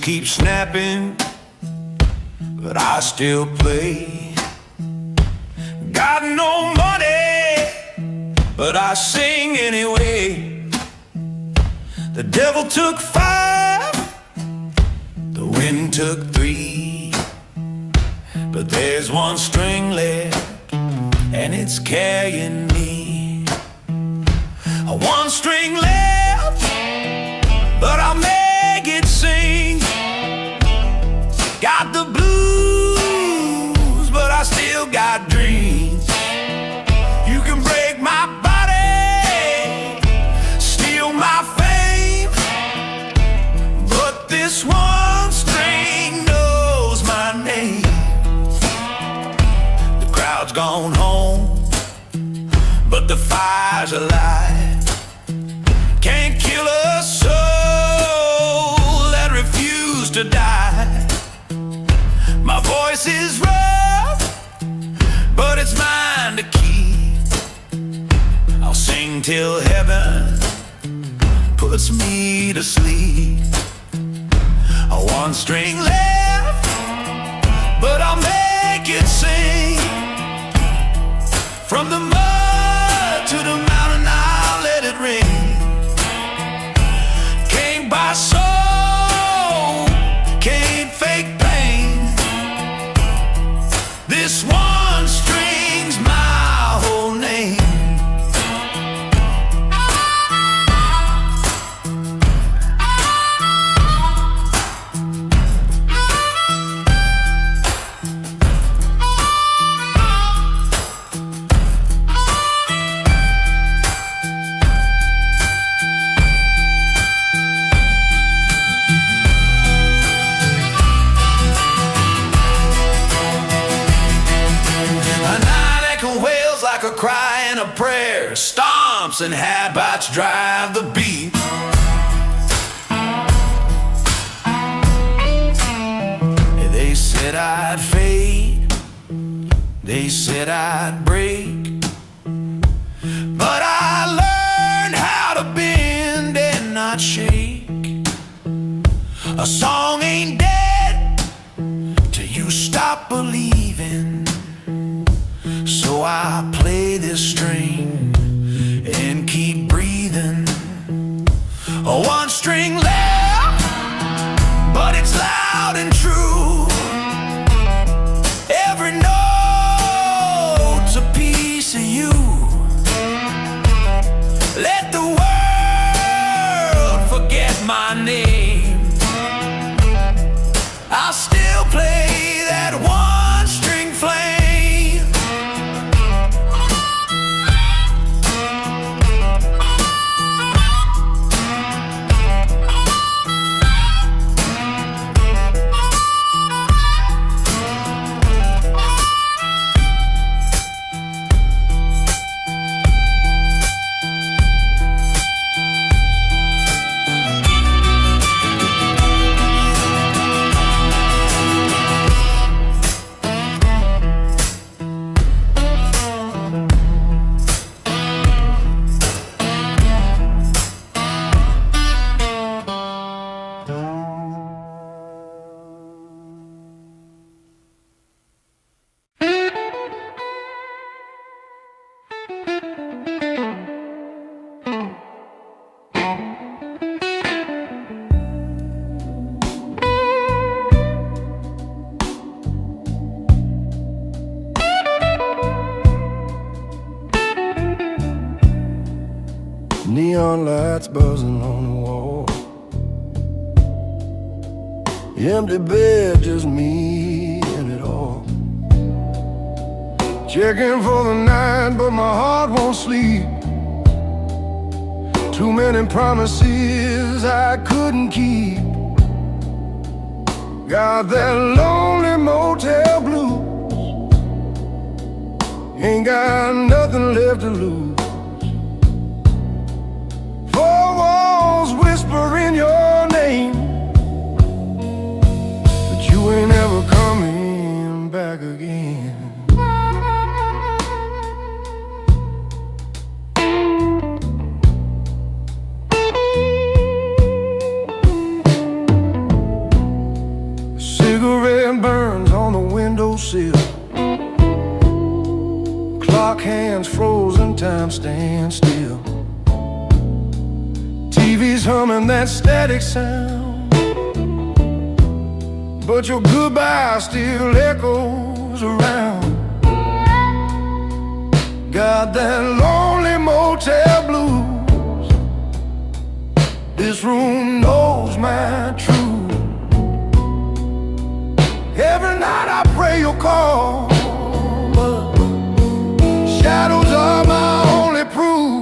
keep snapping, but I still play. Got no money, but I sing anyway. The devil took 5, the wind took 3, but there's one string left, and it's carrying me. One string left, but I'll make it sing. Got the blues, but I still got dreams. You can break my body, steal my fame, but this one string knows my name. The crowd's gone home, but the fire's alive. Can't kill a soul that refused to die. My voice is rough, but it's mine to keep. I'll sing till heaven puts me to sleep. One string left, but I'll make it sing. From the mud to the mountain, I'll let it ring. Can't buy soul, can't fake pain. This one string's my whole name. Like a cry and a prayer, stomps and habits drive the beat. They said I'd fade, they said I'd break, but I learned how to bend and not shake. A song ain't dead till you stop believing. So I play this string and keep breathing. One string left, but it's loud and true. Every note's a piece of you. Let the world forget my name. I'll still play that one string flame. Neon lights buzzing on the wall. Empty bed, just me and it all. Checking for the night, but my heart won't sleep. Too many promises I couldn't keep. Got that lonely motel blues. Ain't got nothing left to lose. Four walls whispering your name, but you ain't ever coming back again. Incense burns on the windowsill. Clock hands frozen, time stands still. TV's humming that static sound, but your goodbye still echoes around. Got that lonely motel blues. This room knows my truth. Every night I pray you'll call, but shadows are my only proof.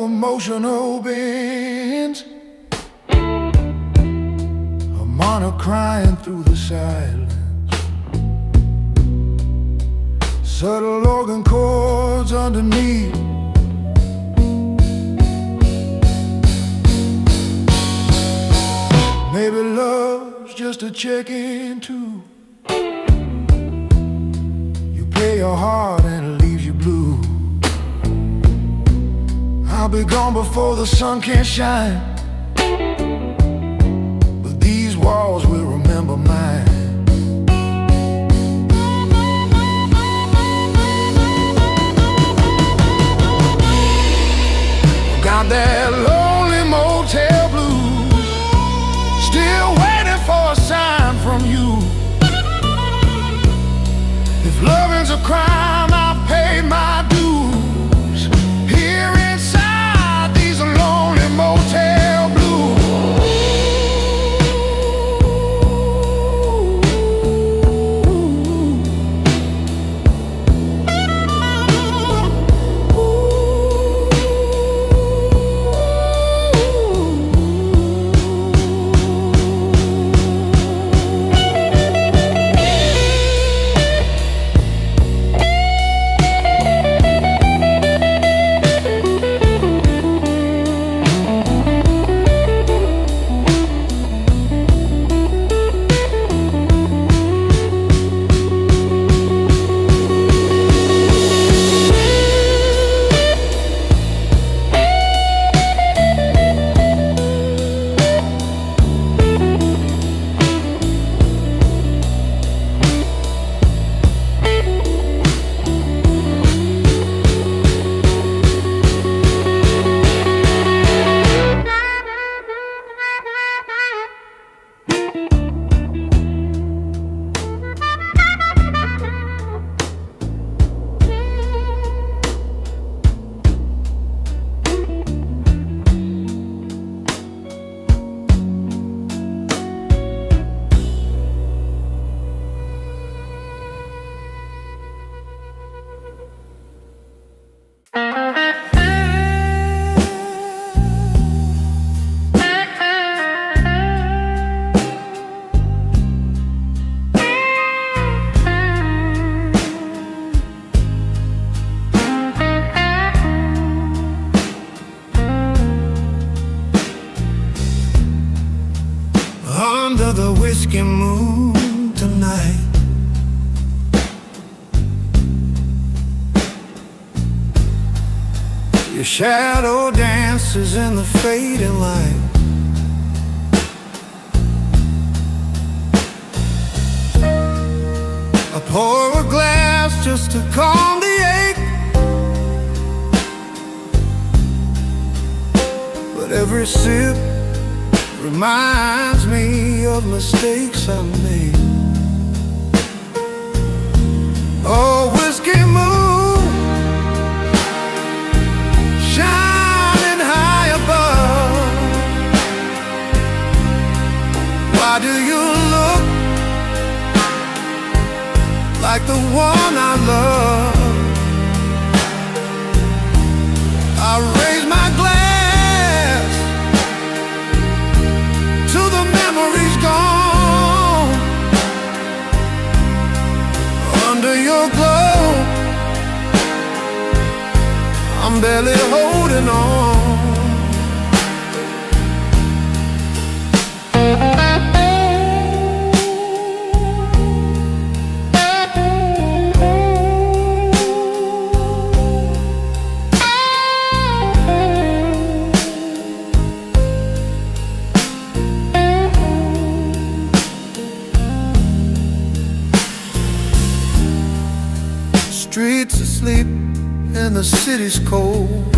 Emotional bends, harmonic crying through the silence, subtle organ chords underneath. Maybe love's just a check-in too. You play your heart and it leaves you blue. I'll be gone before the sun can shine, but these walls will remember mine. Got that lonely motel blues, still waiting for a sign from you. If loving's a crime, I've paid my dues. Here inside these lonely motel blues. Under the whiskey moon tonight, your shadow dances in the fading light. I pour a glass just to calm the ache, but every sip reminds me of mistakes I made. Oh, whiskey moon, shining high above, why do you look like the one I love. I raise my glass to the memories gone. Under your glow, I'm barely holding on. Streets asleep and the city's cold.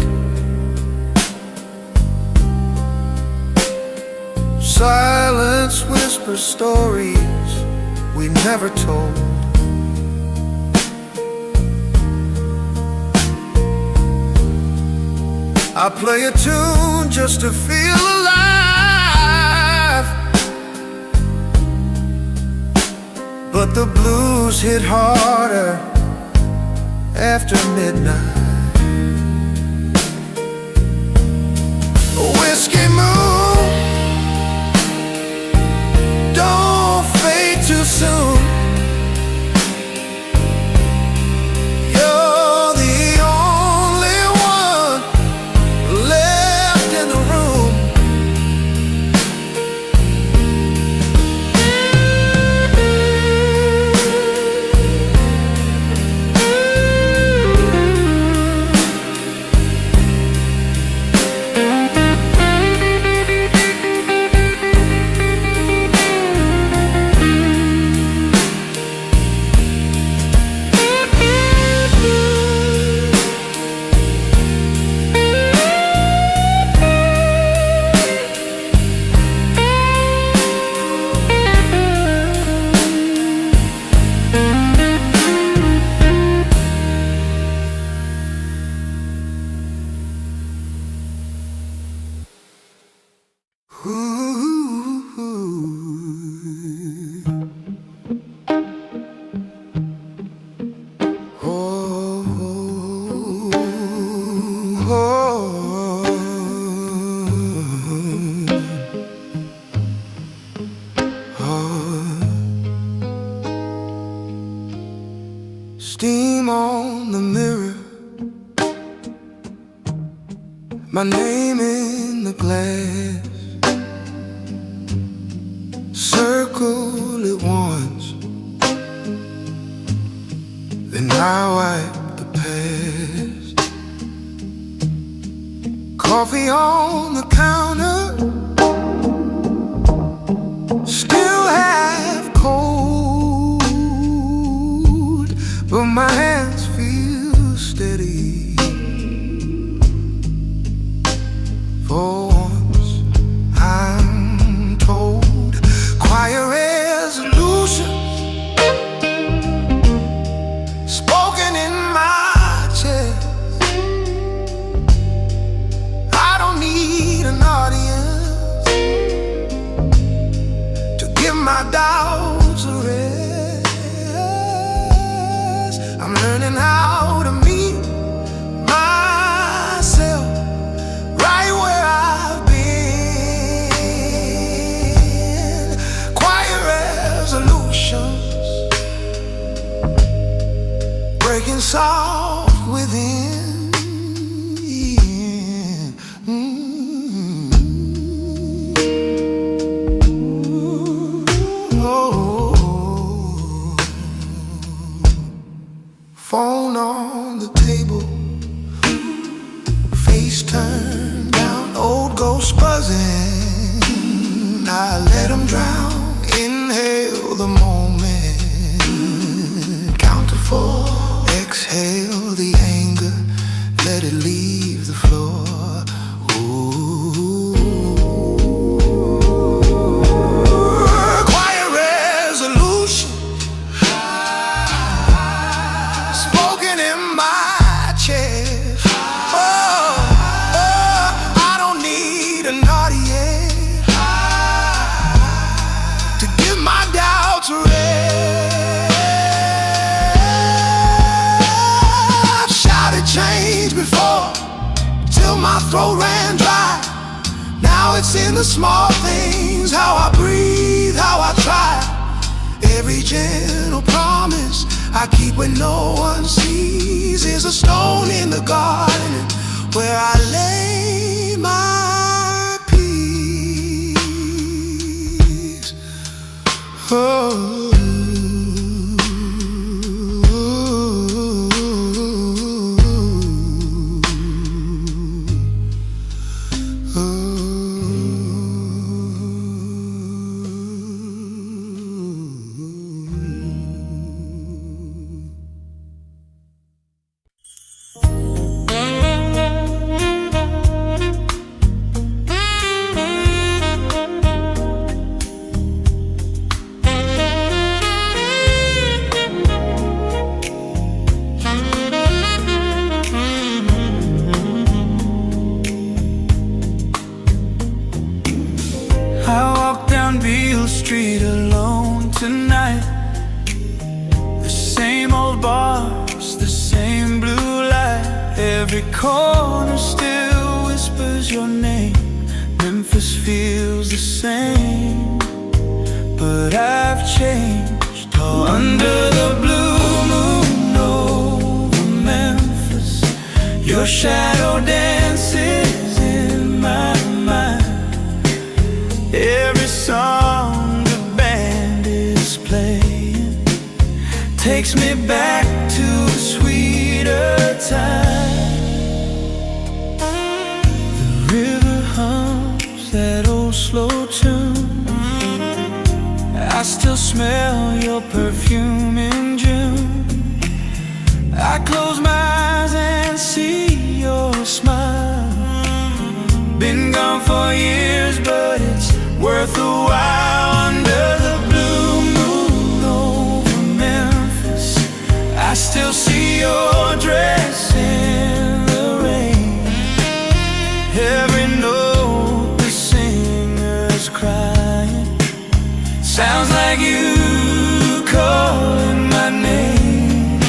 Silence whispers stories we never told. I play a tune just to feel alive, but the blues hit harder after midnight. A whiskey moon, don't fade too soon. You're the only one left in the room. Steam on the mirror, my name in the glass. Circle it once, then I wipe the past. Coffee on the counter, still half cold, but my hands feel steady. For once I'm told, quiet resolutions spoken in my chest. I don't need an audience to give my doubts a rest. I'm learning how to meet myself right where I've been. Quiet resolutions breaking soft within. Phone on the table, face turned down, old ghost buzzing. I let them drown, inhale the moment, count to 4, exhale the anger, let it leave the floor. Quiet resolution spoken in my chest. I don't need an audience to give my doubts a rest. throat ran dry. Now it's in the small things, how I breathe, how I try. Every gentle promise I keep when no one sees is a stone in the garden where I lay my peace. Oh. Street alone tonight. The same old bars, the same blue light. Every corner still whispers your name. Memphis feels the same, but I've changed. Oh, under the blue moon over Memphis, your shadow dances in my mind. Every song takes me back to a sweeter time. The river hums that old slow tune. I still smell your perfume in June. I close my eyes and see your smile. Been gone for years, but it's worth a while. Under the blue moon over Memphis, I still see your dress in the rain. Every note the singer's crying sounds like you calling my name.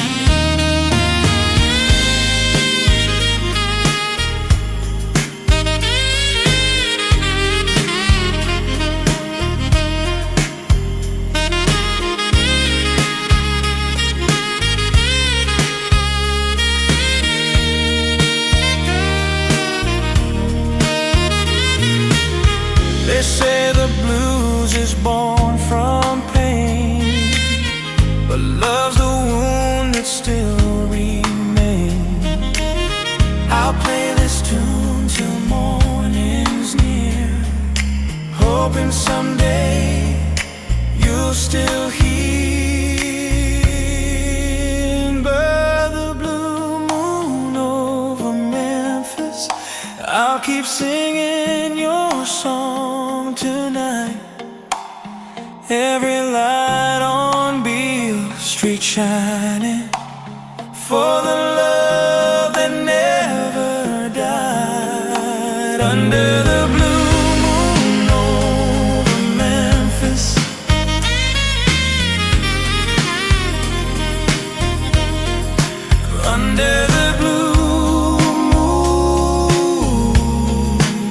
They say the blues is born from pain, but love's the wound that still remains. I'll play this tune till morning's near, hoping someday you'll still hear. By the blue moon over Memphis, I'll keep singing your song tonight. Every light on Beale Street shining for the love that never died. Under the blue moon over Memphis, under the blue moon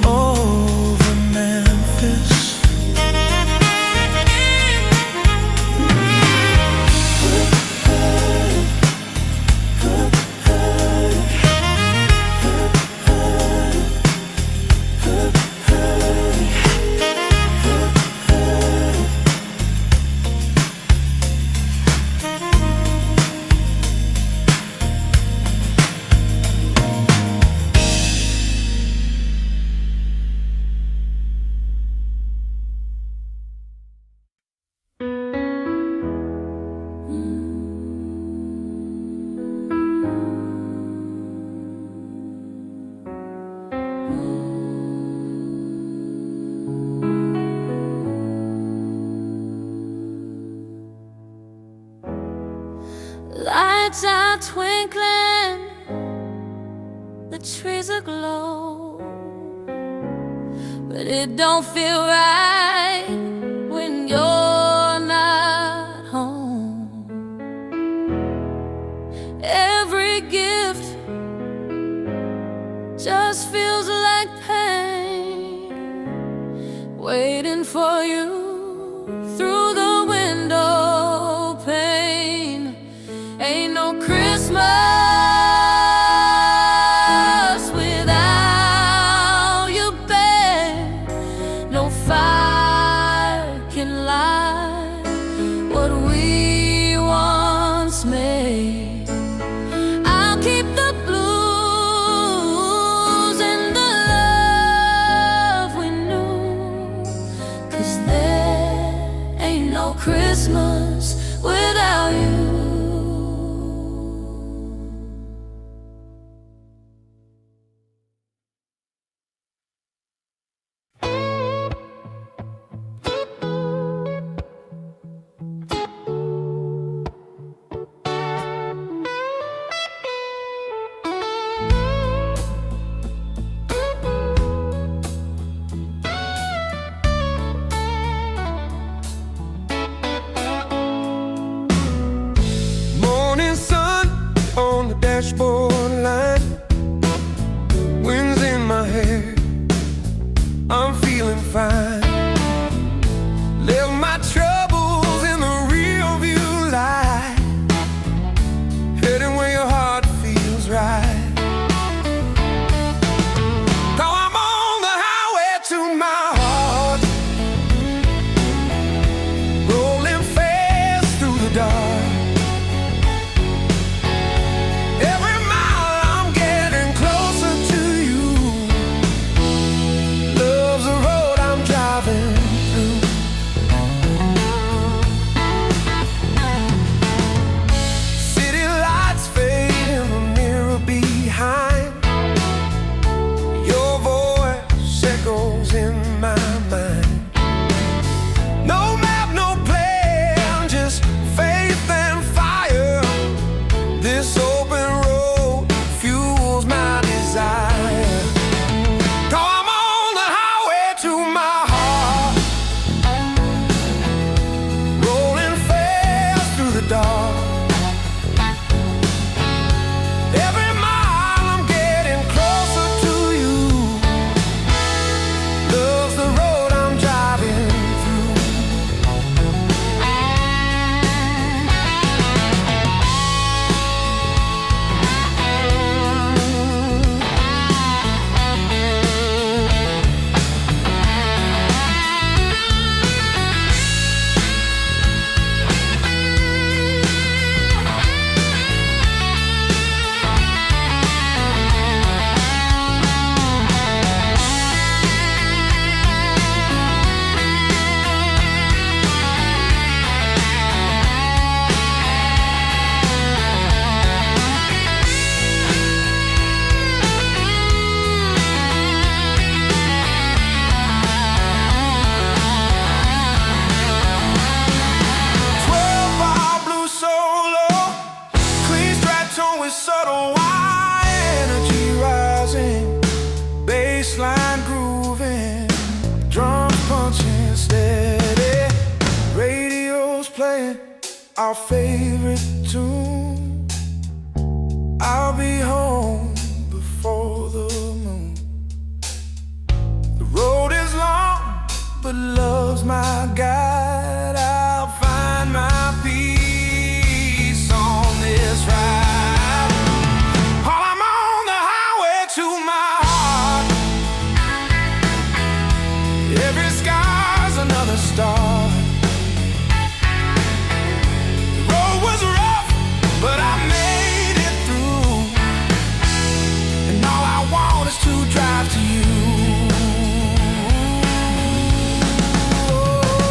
over Memphis. Lights are twinkling, the trees aglow, but it don't feel right when you're not home. Every gift just feels like for you through the window pane. Ain't no Christmas without you, babe. No fire can light what we once made. I'll keep the blues and the love we knew, 'cause there ain't no Christmas without you. Morning sun on the dashboard line, winds in my hair, I'm feeling fine. Left my troubles in the rear view light, heading where your heart feels right. 'Cause I'm on the highway to my heart, rolling fast through the dark. Every mile I'm getting closer to you. Love's the road I'm driving through. City lights fade in the mirror behind. Your voice echoes in my mind. No map, no plan, just faith and fire. This open road fuels my desire. 'Cause I'm on the highway to my heart, rolling fast through the dark. Every mile I'm getting closer to you. Love's the road I'm driving through. With subtle wire, energy rising, bassline grooving, drums punching steady, radio's playing our favorite tune. I'll be home before the moon. The road is long, but love's my guide. I'll find my peace on this ride. To my heart, every scar's another star. The road was rough, but I made it through, and all I want is to drive to you. Oh.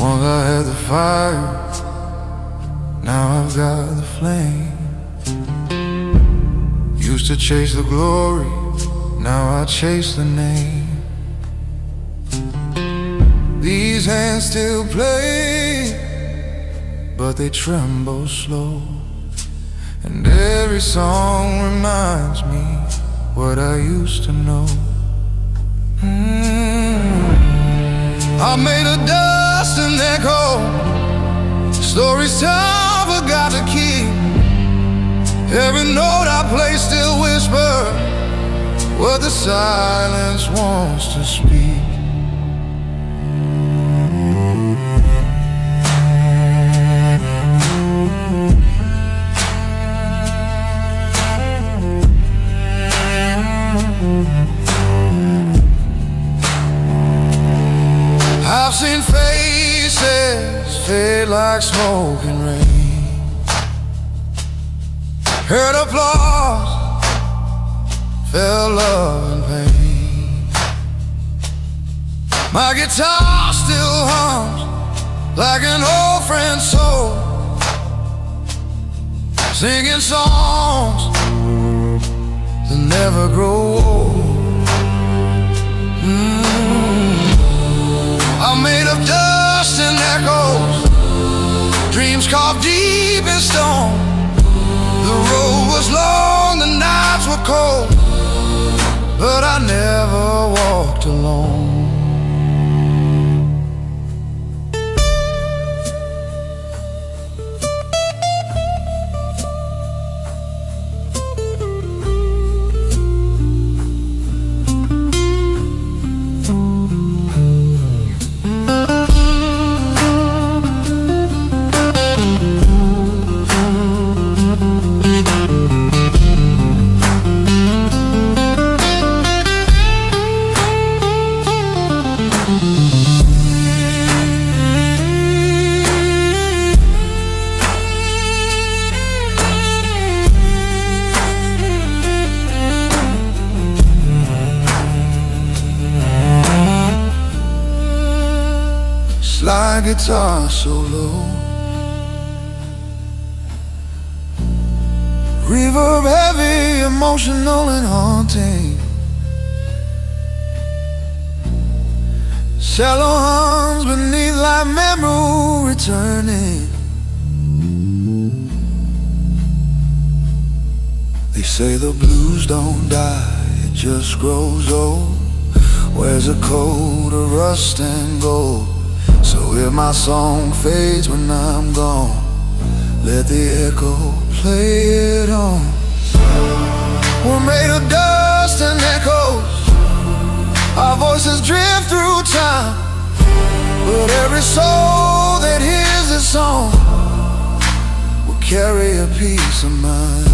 Once I had the fire, now I've got the flame. Used to chase the glory, now I chase the name. These hands still play, but they tremble slow. And every song reminds me what I used to know. I made a dust and echo, stories time forgot to keep. Every note I play still whisper what the silence wants to speak. I've seen faces fade like smoke and rain, heard applause, felt love and pain. My guitar still hums like an old friend's soul, singing songs that never grow old. I'm made of dust and echoes, dreams carved deep in stone. The road was long, the nights were cold, but I never walked alone. Slide guitar solo, reverb heavy, emotional and haunting. Shallow hums beneath like memory returning. They say the blues don't die, it just grows old. Wears a coat of rust and gold. So if my song fades when I'm gone, let the echo play it on. We're made of dust and echoes, our voices drift through time, but every soul that hears this song will carry a piece of mind.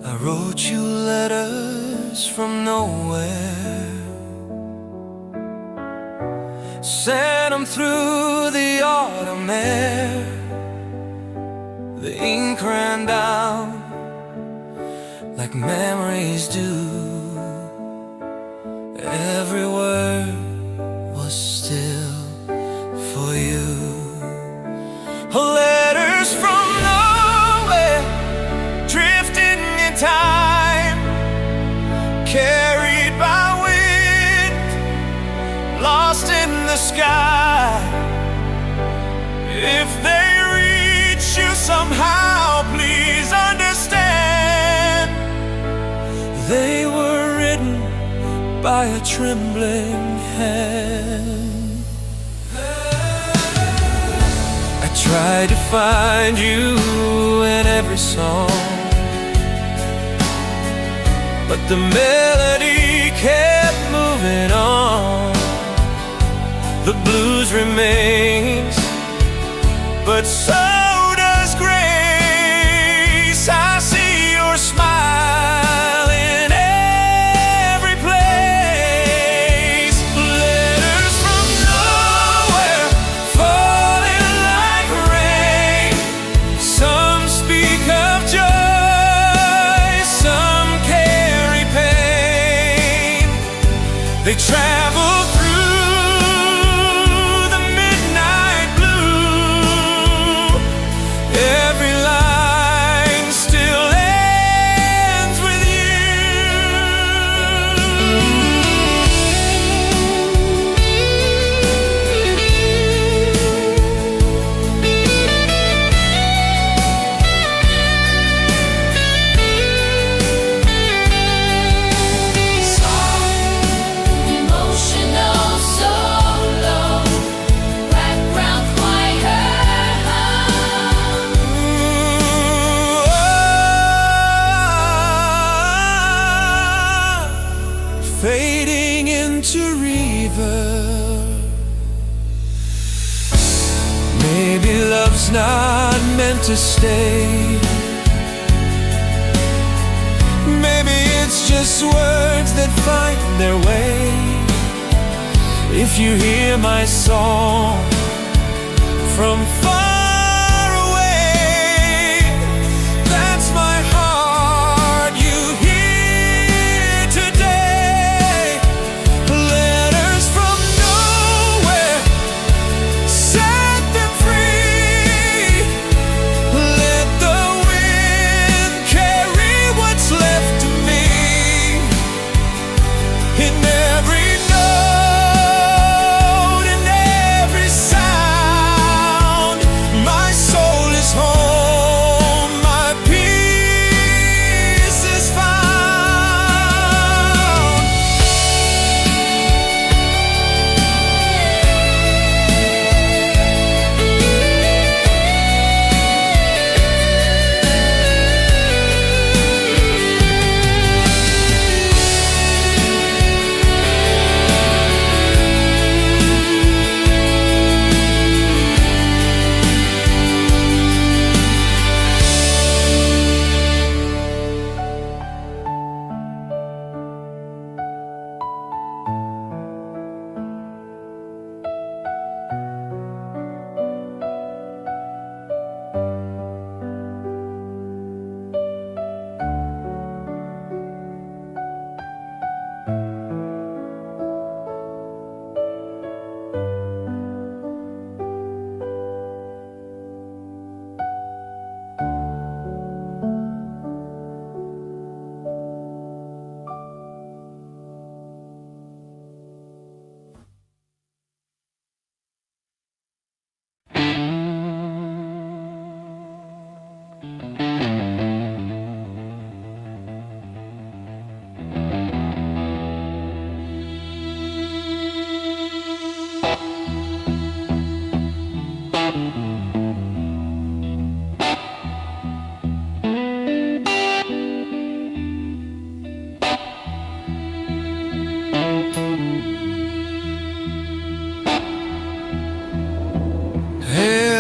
I wrote you letters from nowhere, sent them through the autumn air. The ink ran down like memories do. Every word was still for you. Letters from nowhere, drifting in time, carried by wind, lost in the sky. If they reach you somehow, please understand, they were written by a trembling hand. I tried to find you in every song, but the melody kept moving on. The blues remains, but so does grace. I see your smile in every place. Letters from nowhere, falling like rain. Some speak of joy, some carry pain. They travel fading into river. Maybe love's not meant to stay. Maybe it's just words that find their way. If you hear my song from far away, that's my heart you hear today. Letters from nowhere, set them free. Let the wind carry what's left of me. In every note, in every sound, my soul is home, my peace is found.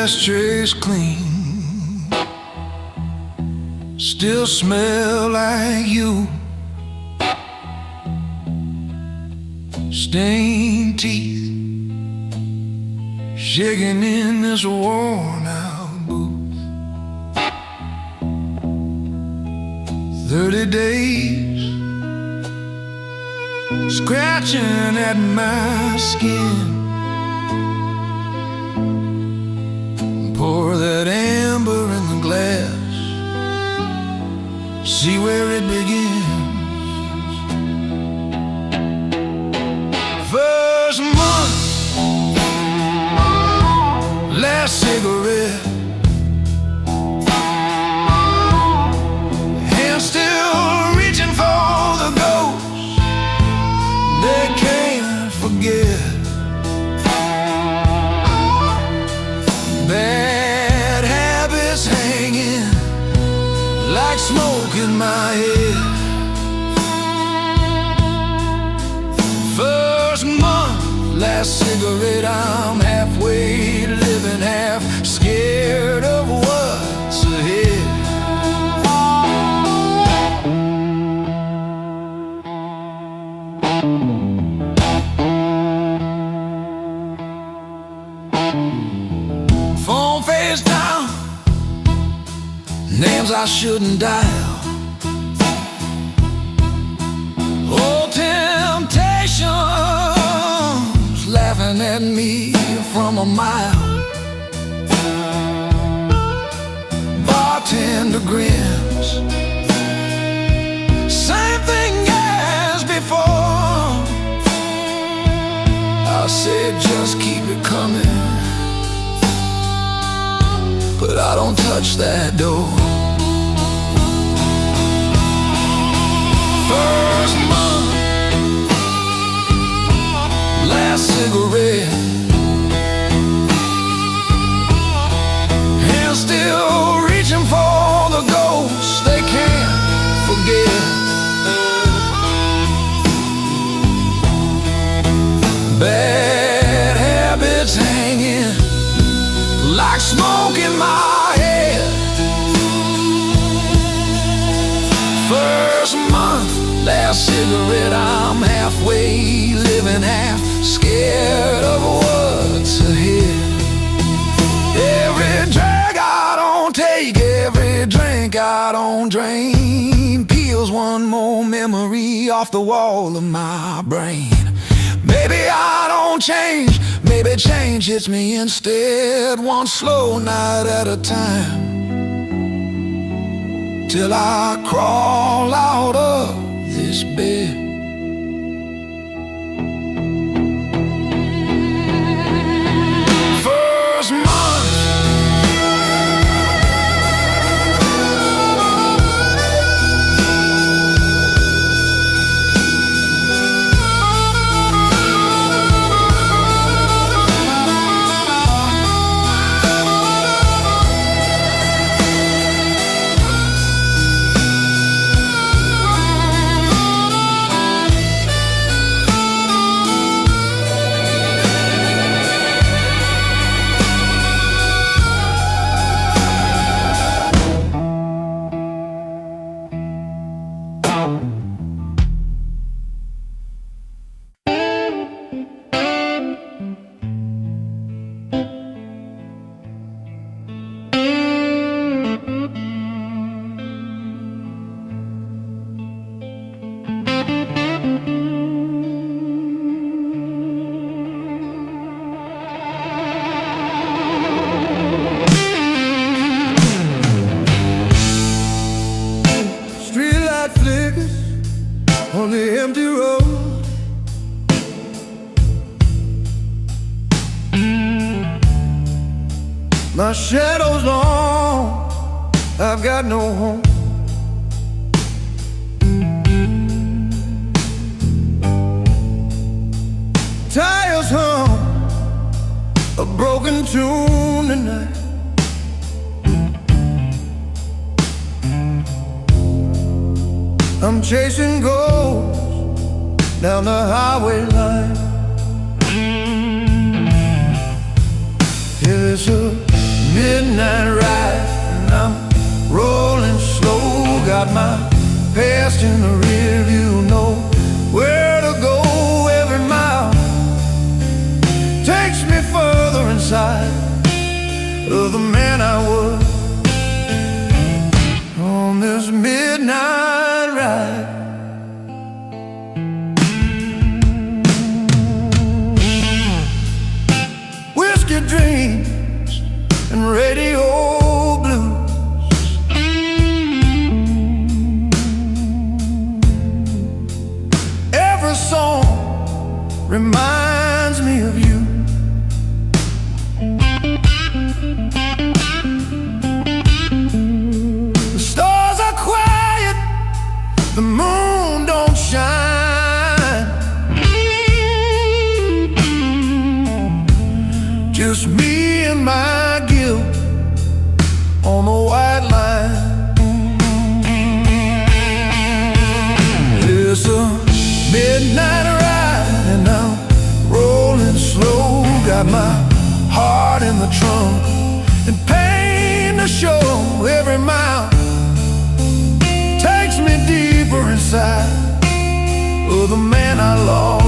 Ashtrays clean, still smell like you. Stained teeth, shaking in this worn out booth. 30 days, scratching at my skin. Pour that amber in the glass, see where it begins. First month, last cigarette, hand still reaching for the ghost they can't forget. Bad habits hanging like smoke in my head. First month, last cigarette, I'm halfway living, half scared of what's ahead. Phone face down, names I shouldn't dial. Old temptations laughing at me from a mile. Bartender grins, same thing as before. I said just keep it coming, but I don't touch that door. First month, last cigarette, hands still reaching for the ghosts they can't forget. Bad habits hanging like smoke in my head. First month, last cigarette, I'm halfway living, half scared of what's ahead. Every drag I don't take, every drink I don't drain, peels one more memory off the wall of my brain. Maybe I don't change, maybe change hits me instead, one slow night at a time, till I crawl out of this bed. First month, on the empty road, my shadow's long, I've got no home. Tires hum a broken tune tonight. I'm chasing ghosts down the highway line. It's a midnight ride and I'm rolling slow got my past in the rear view, know where to go. Every mile takes me further inside of the man I was on this midnight ride. Whiskey dreams and radio blues, every song reminds me of you. The stars are quiet, the moon don't shine, just me and my guilt on the white line. It's a midnight ride and I'm rolling slow. Got my heart in the trunk and pain to show. Every mile takes me deeper inside of the man I lost.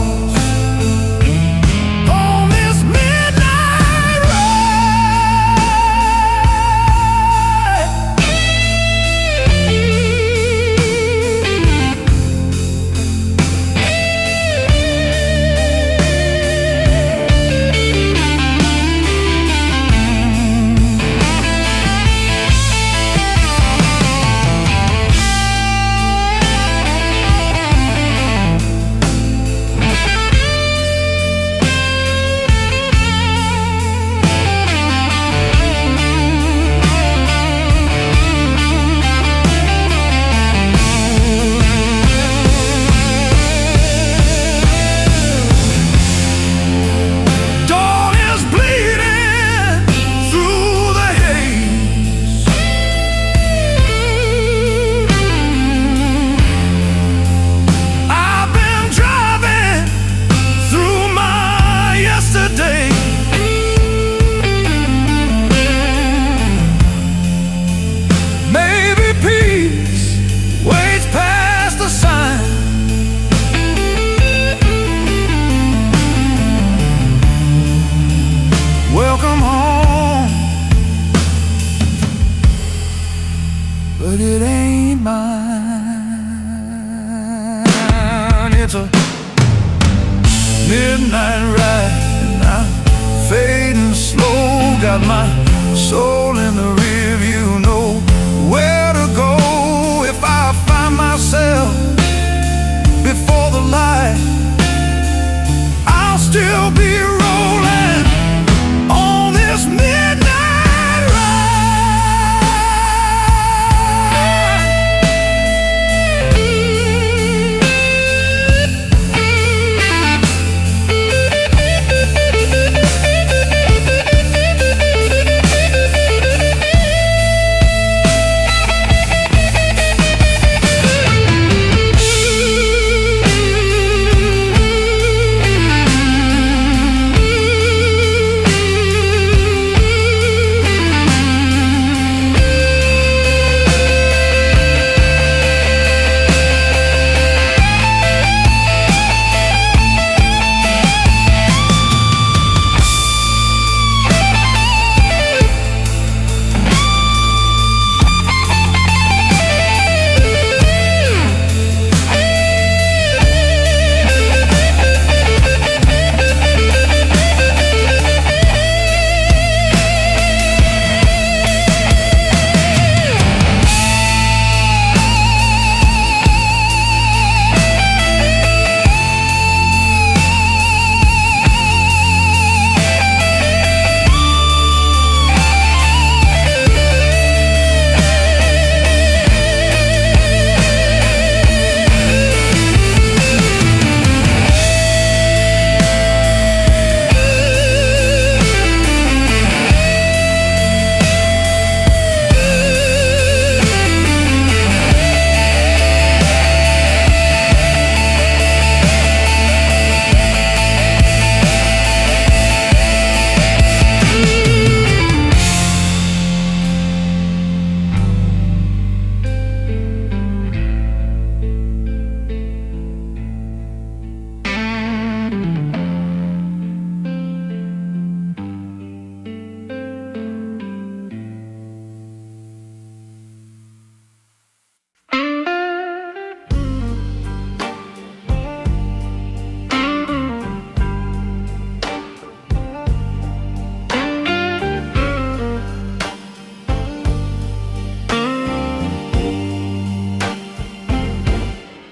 Welcome home, but it ain't mine. It's a midnight ride and I'm fading slow. Got my soul in the rear view, know where to go. If I find myself before the light, I'll still be rolling on this midnight ride.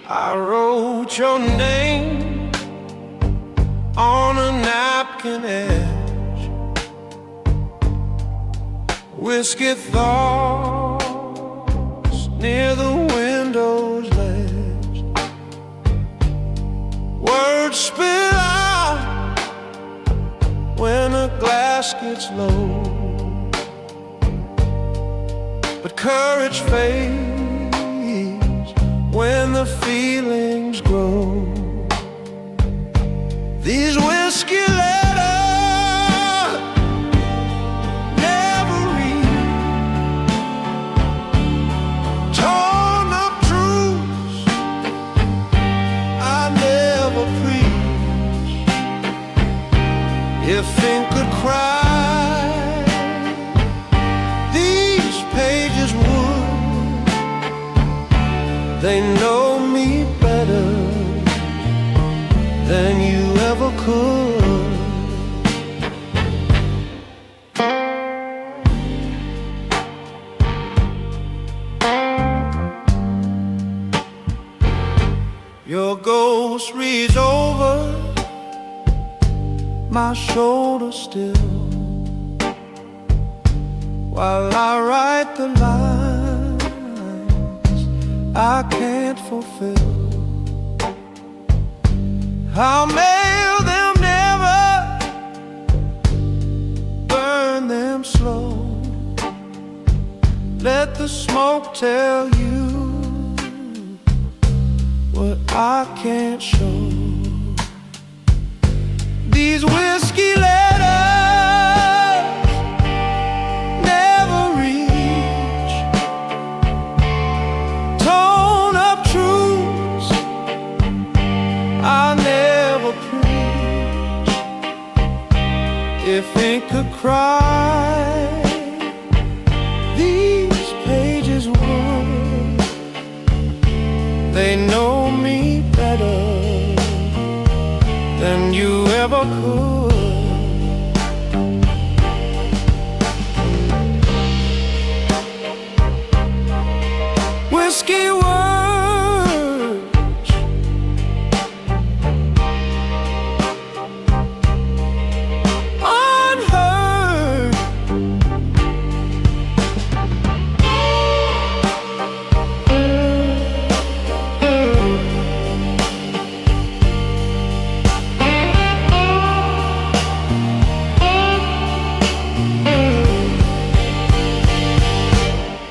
I wrote your name on a napkin edge, whiskey thoughts near the window's ledge. Words spill out when a glass gets low, but courage fades when the feelings grow. These whiskey letters never read, torn up truths I never preach. If ink could cry, these pages would. They know me better than you ever could. Your ghost reads over my shoulder still, while I write the lines I can't fulfill. I'll mail them never, burn them slow. Let the smoke tell you what I can't show. These whiskey letters never reach, torn up truths I never preach. If ink could cry, these pages would. They know me better than you ever could. Whiskey words, unheard.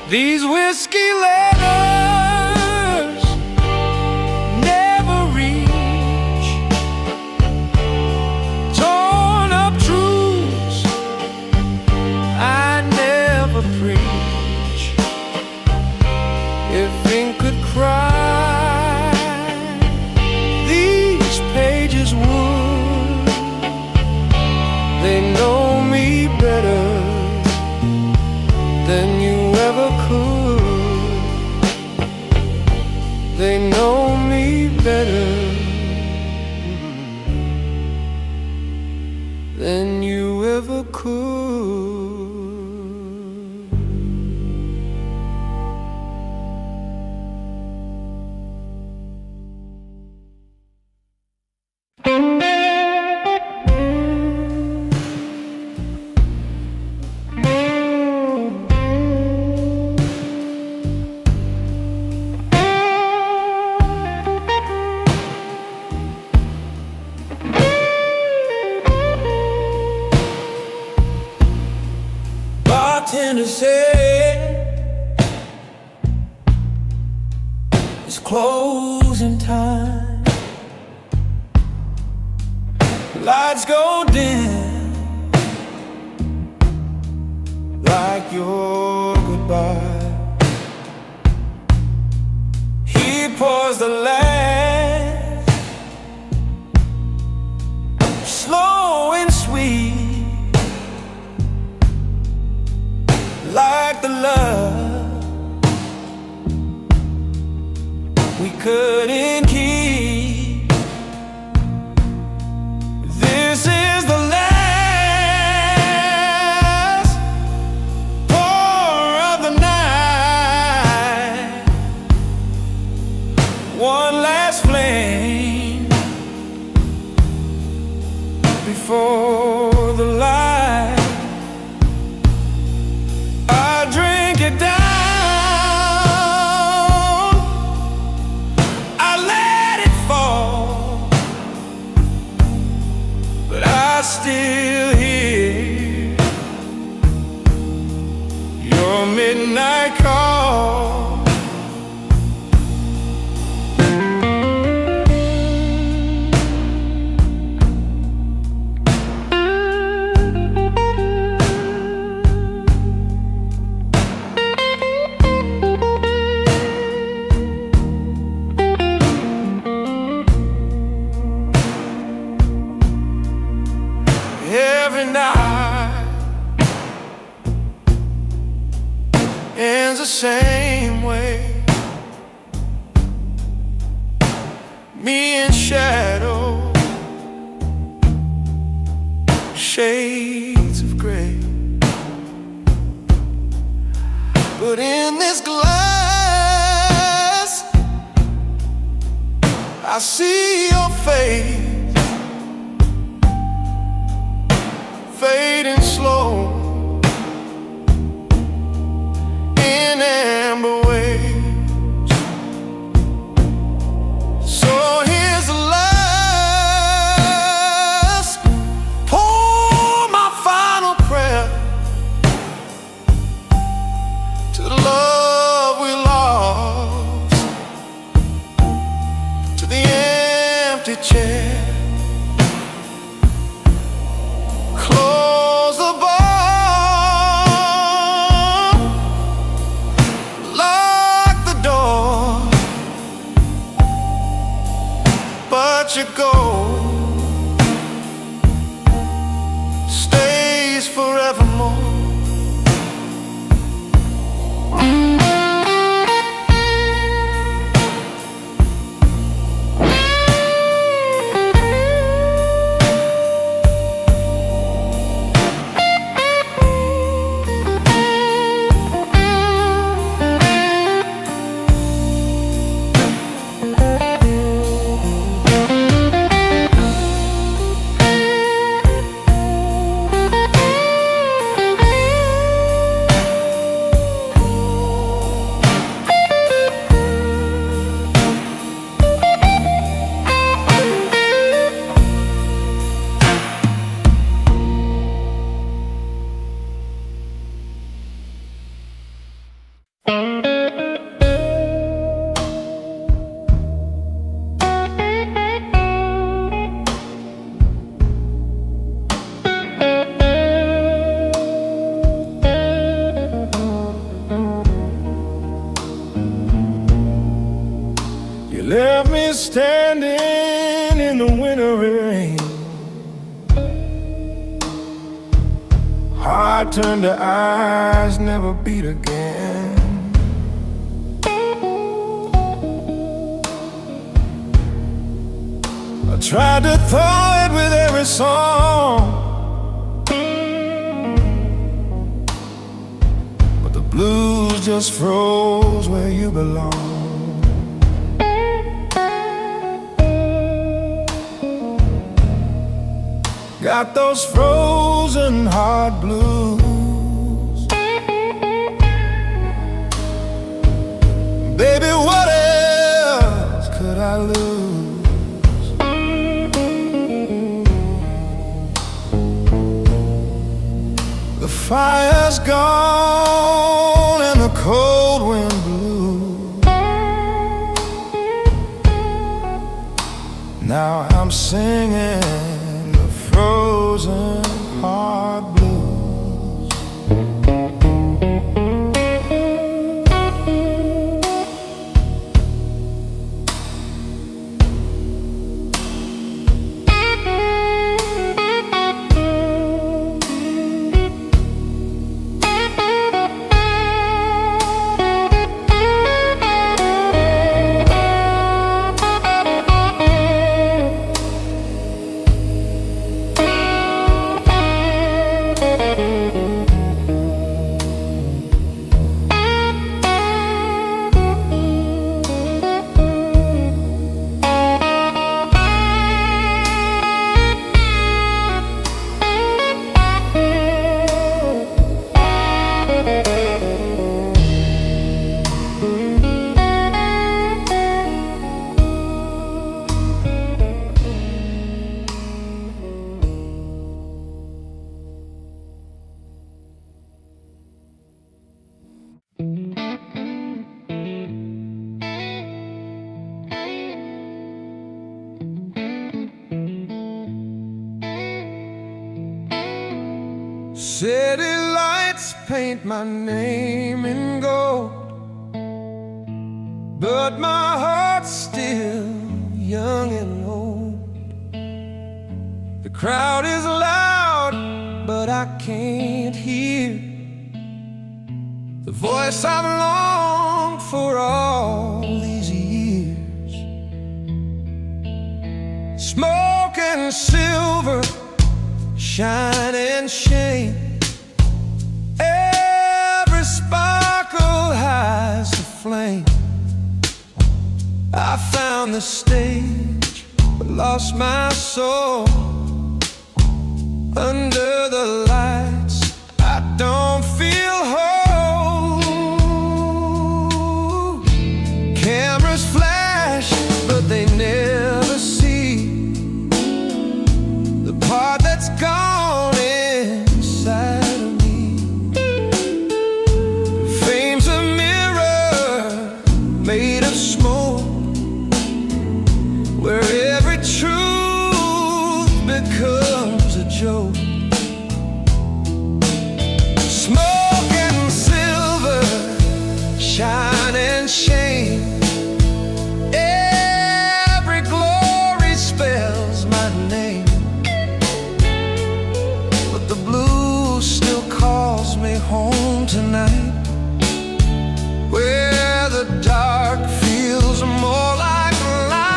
These whiskey letters never reach, torn up truths I never preach. If ink could cry, these pages would. They know me better than you ever could. They know me better than you ever could. Bartender said it's closing time. Lights go dim like your goodbye. He pours the last, slow and sweet, like the love we couldn't keep. This is the last pour of the night. One last flame before the light. I drink it down, I let it fall, but I still hear your midnight call. Every night ends the same way. Me in shadow, shades of gray. But in this glass, I see your face, fading slow in amber waves. So here's the last, pour my final prayer to the love we lost, to the empty chair. Close the bar, lock the door, but your gold stays forevermore. You left me standing in the winter rain, heart turned to eyes, never beat again. I tried to throw it with every song, but the blues just froze where you belong. Got those frozen heart blues. Baby, what else could I lose? The fire's gone and the cold wind blew. Now I'm singing frozen heart blues. City lights paint my name in gold, but my heart's still young and old. The crowd is loud, but I can't hear the voice I've longed for all these years. Smoke and silver, shine and shame, every sparkle hides the flame. I found the stage, but lost my soul. Under the lights, I don't feel whole. Cameras flash, but they never see the part that's gone inside of me. Fame's a mirror made of smoke, where every truth becomes a joke. Smoke and silver, shine and shame, every glory spells my name. But the blue still calls me home tonight, where the dark feels more like light.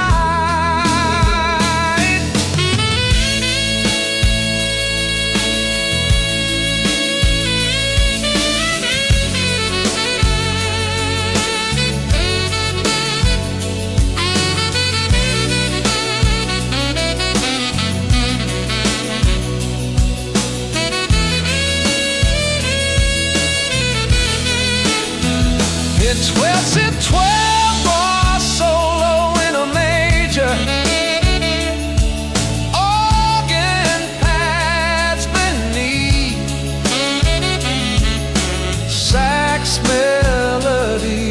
It's 12 to 12 for a solo in a major. Organ pads beneath, sax melodies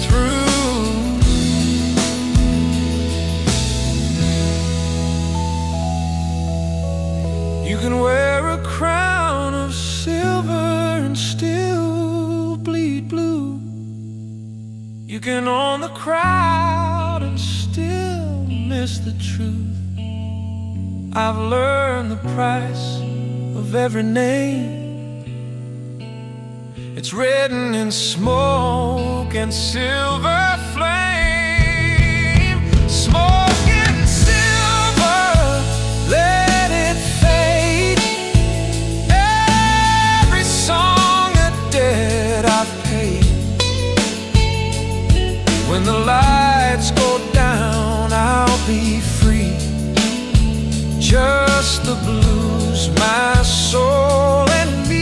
through. You can wear a crown of silver and still bleed blue. You can own the crowd and still miss the truth. I've learned the price of every name. It's written in smoke and silver flame. Smoke and silver, let it fade. Every song a debt I've paid. When the lights go down, I'll be free. Just the blues, my soul and me.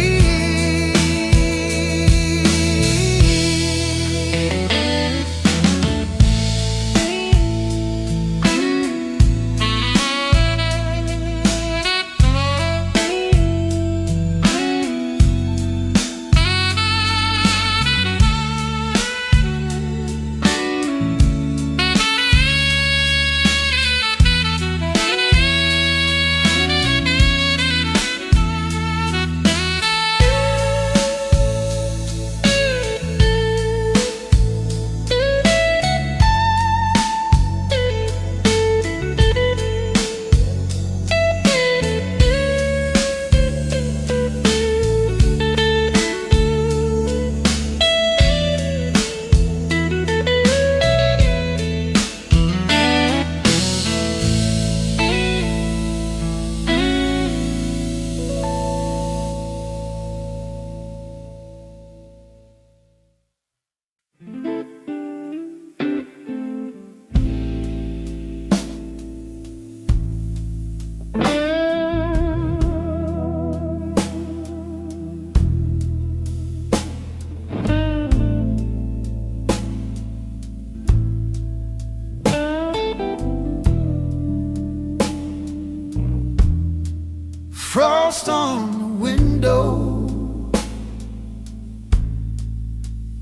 Frost on the window,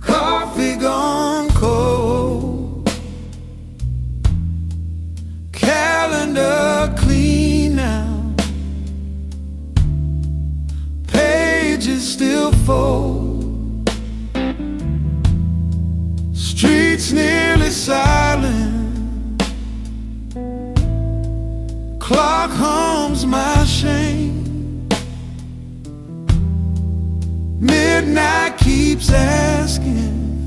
coffee gone cold, calendar clean now, keeps asking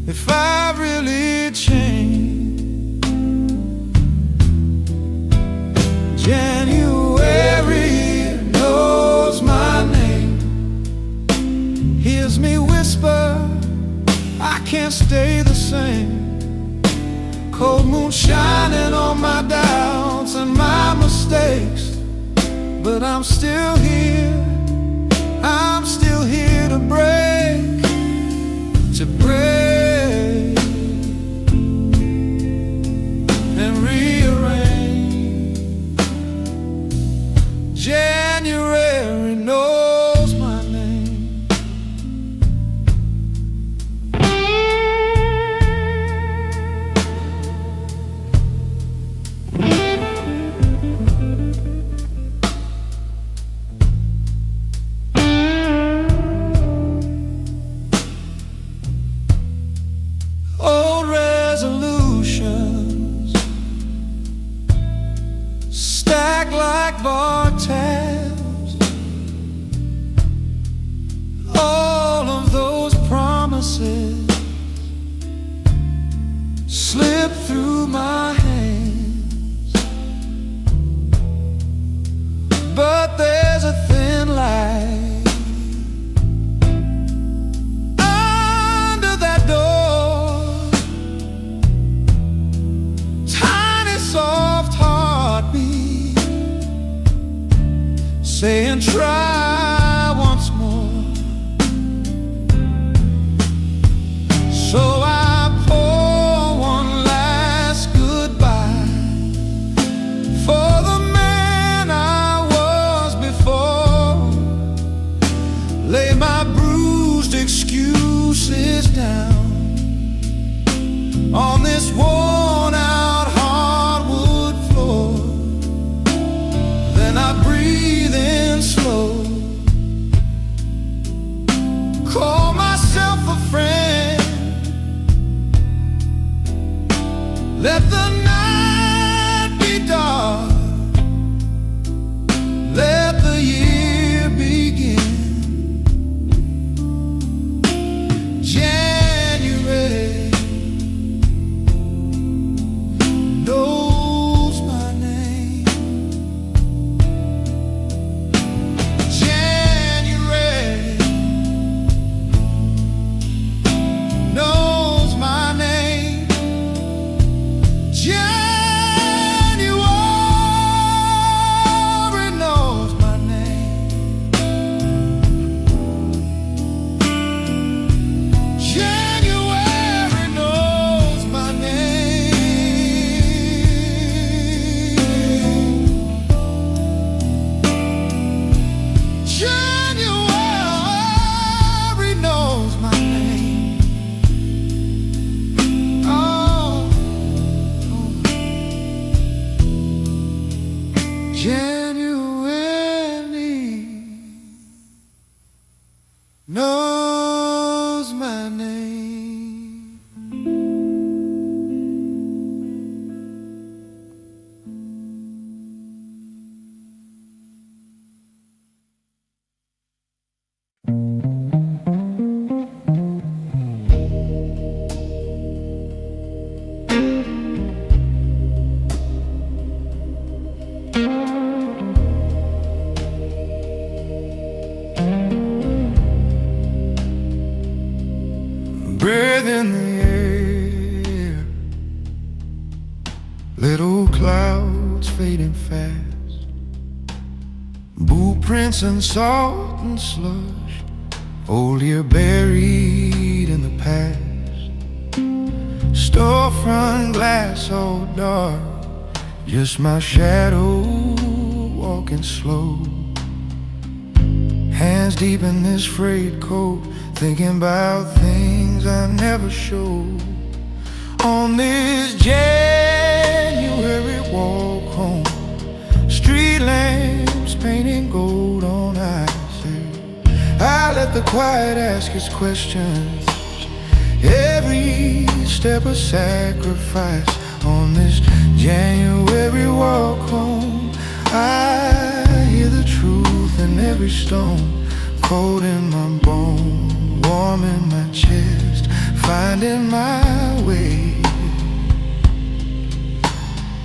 if I really changed. January knows my name, hears me whisper, I can't stay the same. Cold moon shining on my doubts and my mistakes, but I'm still here. I'm still here to break, and rearrange. January knows my name. Old resolutions stack like bar tabs. All of those promises slip through my hands, but there's a thin light under that door. Tiny soft heartbeat saying try once more. So I pour one last goodbye for the man I was before. Lay my bruised excuses down on this worn out hardwood floor. Then I breathe in slow, call myself a friend. Let the night be dark, let the year begin. January knows my name. January knows my name. January knows my name. January knows my name. January knows my name. Oh, January knows my name. Breath in the air, little clouds fading fast, boot prints and salt and slush, old year buried in the past. Storefront glass all dark, just my shadow walking slow. Hands deep in this frayed coat, thinking about things I never showed. On this January walk home, street lamps painting gold on ice. I let the quiet ask its questions, every step a sacrifice. On this January walk home, I hear the truth in every stone. cold in my bone, warm in my chest, finding my way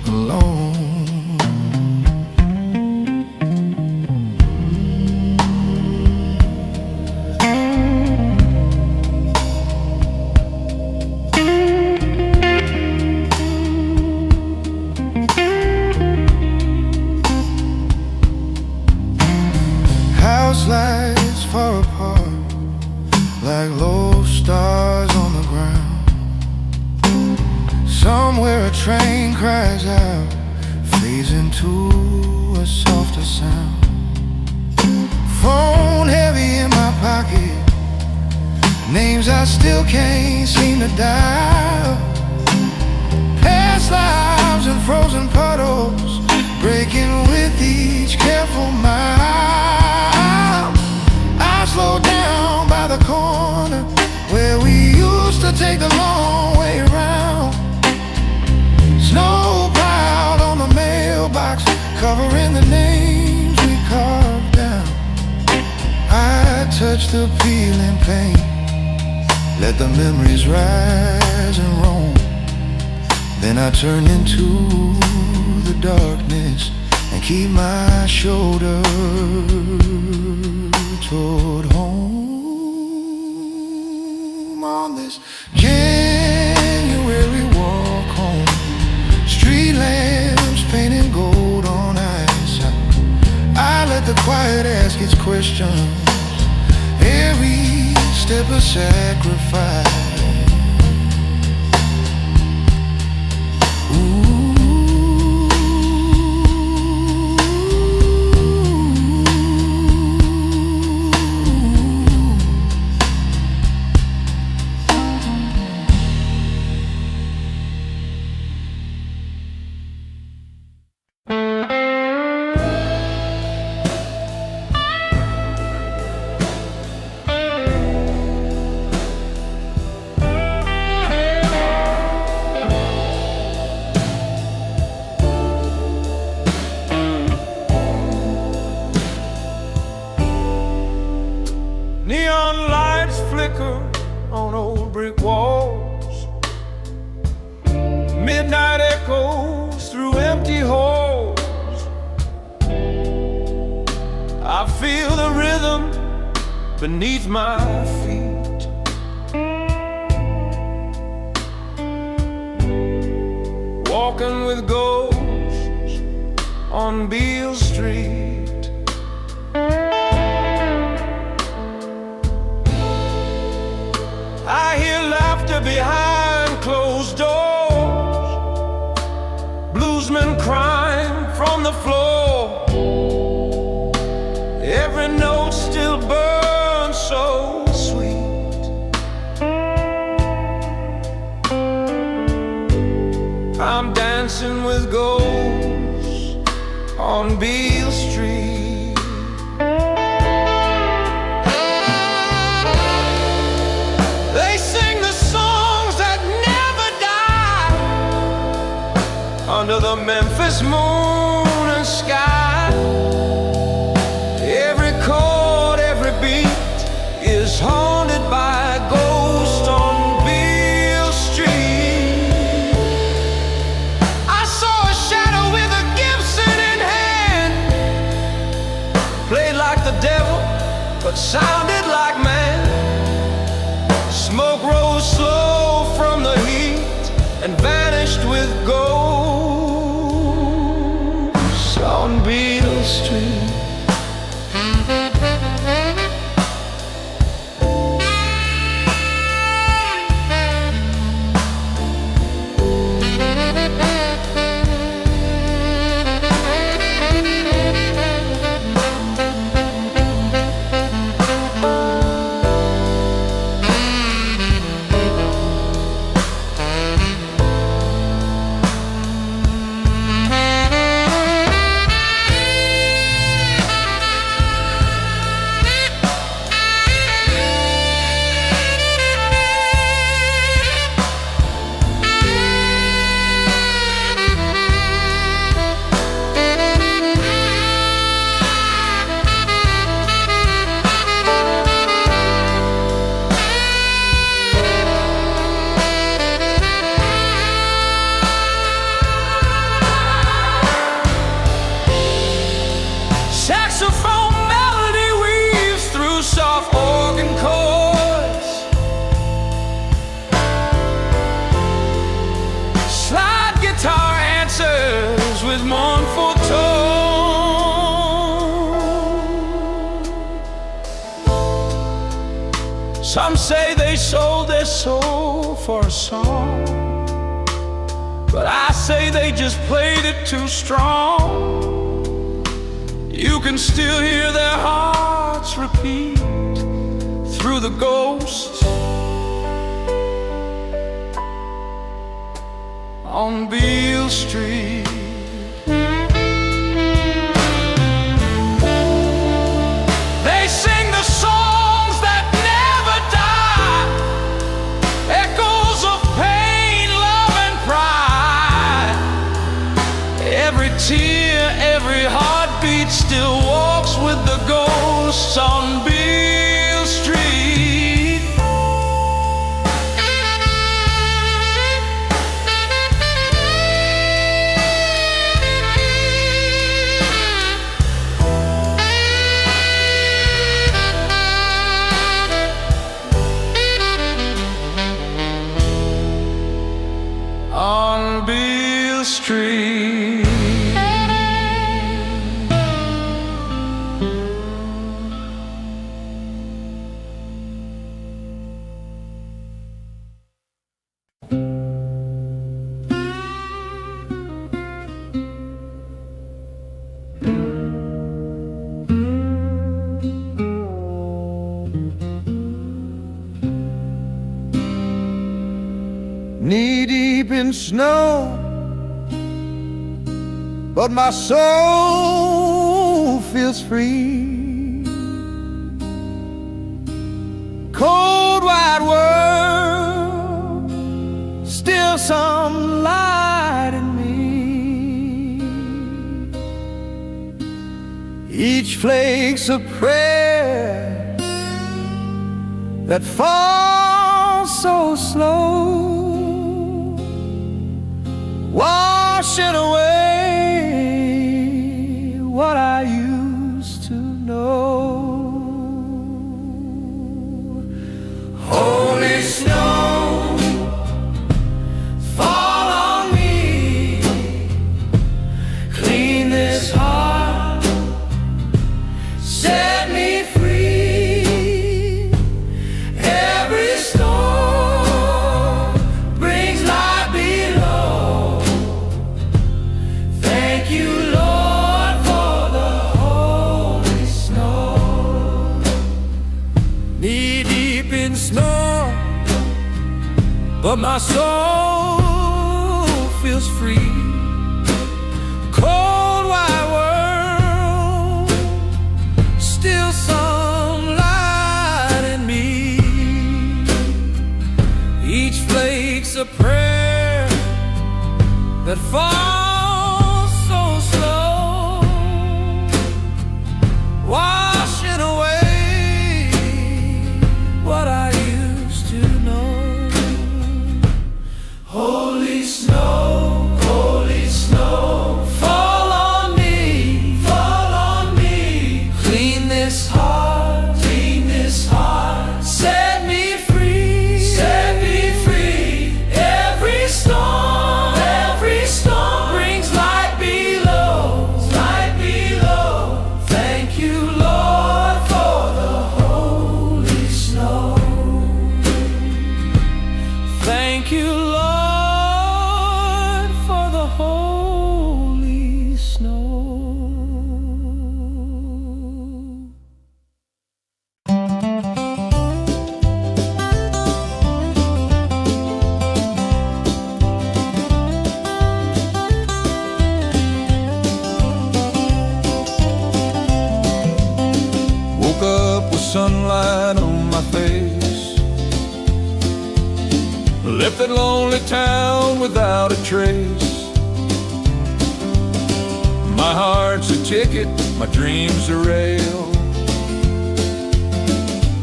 alone. House lights far apart, like low stars on the ground. Somewhere a train cries out, fades into a softer sound. Phone heavy in my pocket, names I still can't seem to dial. Past lives and frozen puddles, breaking with each careful mile. I slow down by the corner where we used to take the long way around. Snow piled on the mailbox, covering the names we carved down. I touch the peeling paint, let the memories rise and roam. Then I turn into the darkness and keep my shoulder toward home. On this January walk home, street lamps painted gold on ice. I let the quiet ask its questions, every step a sacrifice. Neon lights flicker on old brick walls. Midnight echoes through empty halls. I feel the rhythm beneath my feet. Walking with ghosts on Beale Street. I hear laughter behind closed doors, bluesmen crying from the floor. Every note still burns so sweet. I'm dancing with ghosts on Beale Street. Under the Memphis moon and sky, every chord, every beat is haunted by a ghost on Beale Street. I saw a shadow with a Gibson in hand, played like the devil but sounded like man. Smoke rose slow from the heat and vanished with gold on Beale Street. mournful tone. Some say they sold their soul for a song, but I say they just played it too strong. You can still hear their hearts repeat through the ghosts on Beale Street. They sing the songs that never die, echoes of pain, love and pride. Every tear, every heartbeat still walks with the ghosts on Beale Street. On Beale Street. Knee deep in snow, but my soul feels free. Cold wide world, still some light in me. Each flake's a prayer that falls so slow, washing away what I used to know. Holy snow, fall on me, clean this heart, set me free. Every storm brings light below. Thank you, Lord, for the holy snow. Knee deep in snow, but my soul feels free. Cold wide world, still some light in me. Each flake's a prayer that falls so slow, washing away what I used to know. Holy snow, fall on me, clean this heart, set me free. Every storm brings light below. Thank you, Lord, for the holy snow. Thank you, Lord, for the holy snow. Woke up with sunlight on my face, left that lonely town without a trace. My heart's a ticket, my dreams a rail.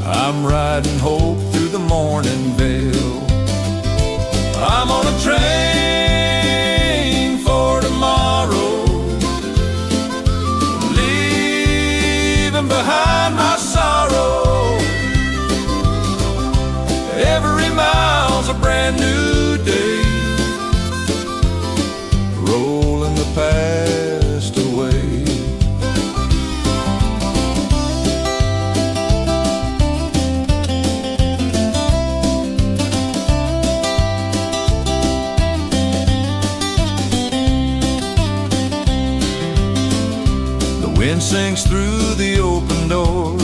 I'm riding hope through the morning veil. I'm on a train for tomorrow, leaving behind my sorrow. Every mile's a brand new day, rolling the past wind sings through the open door.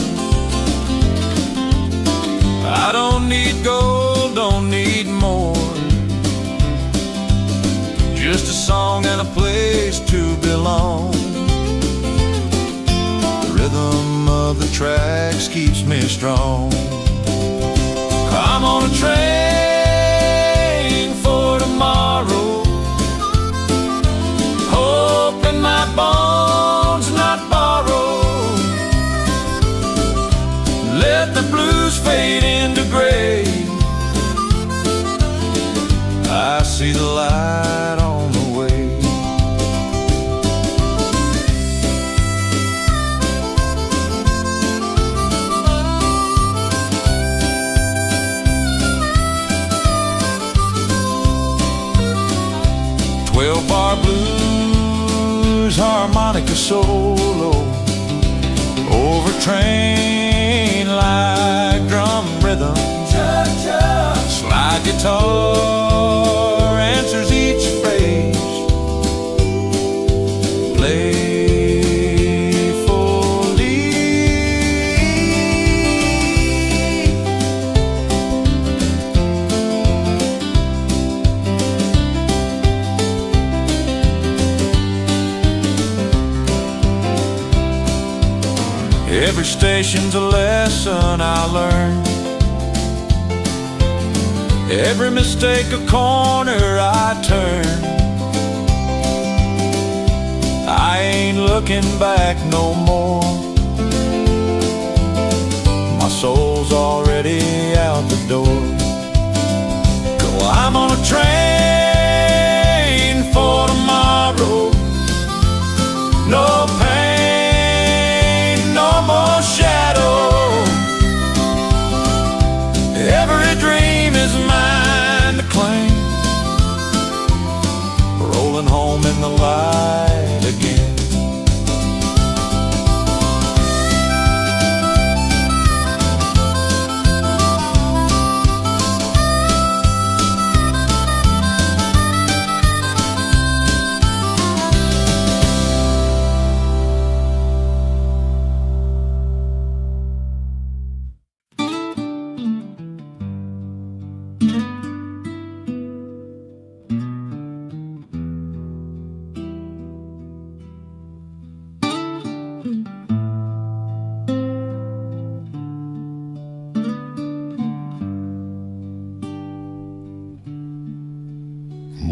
I don't need gold, don't need more, just a song and a place to belong. The rhythm of the tracks keeps me strong. I'm on a train for tomorrow, hoping my bones not borrow. Let the blues fade into gray. I see the light on the way. Twelve-bar blues, harmonica solo, overtrain like drum rhythm. Slide guitar answers each phrase, playfully. Every station's a lesson I learned, every mistake a corner I turn. I ain't looking back no more, my soul's already out the door. 'Cause I'm on a train for tomorrow. No pain, no more shadow. Every dream is mine to claim, rolling home in the light again.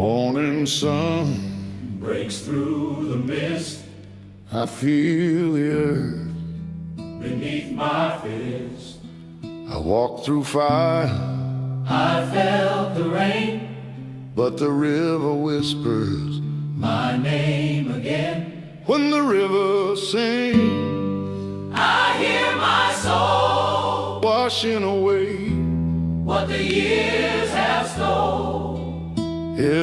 Morning sun breaks through the mist I feel the earth. beneath my fist. I walk through fire, I felt the rain, but the river whispers my name again. when the river sings, I hear my soul, washing away what the years have stole.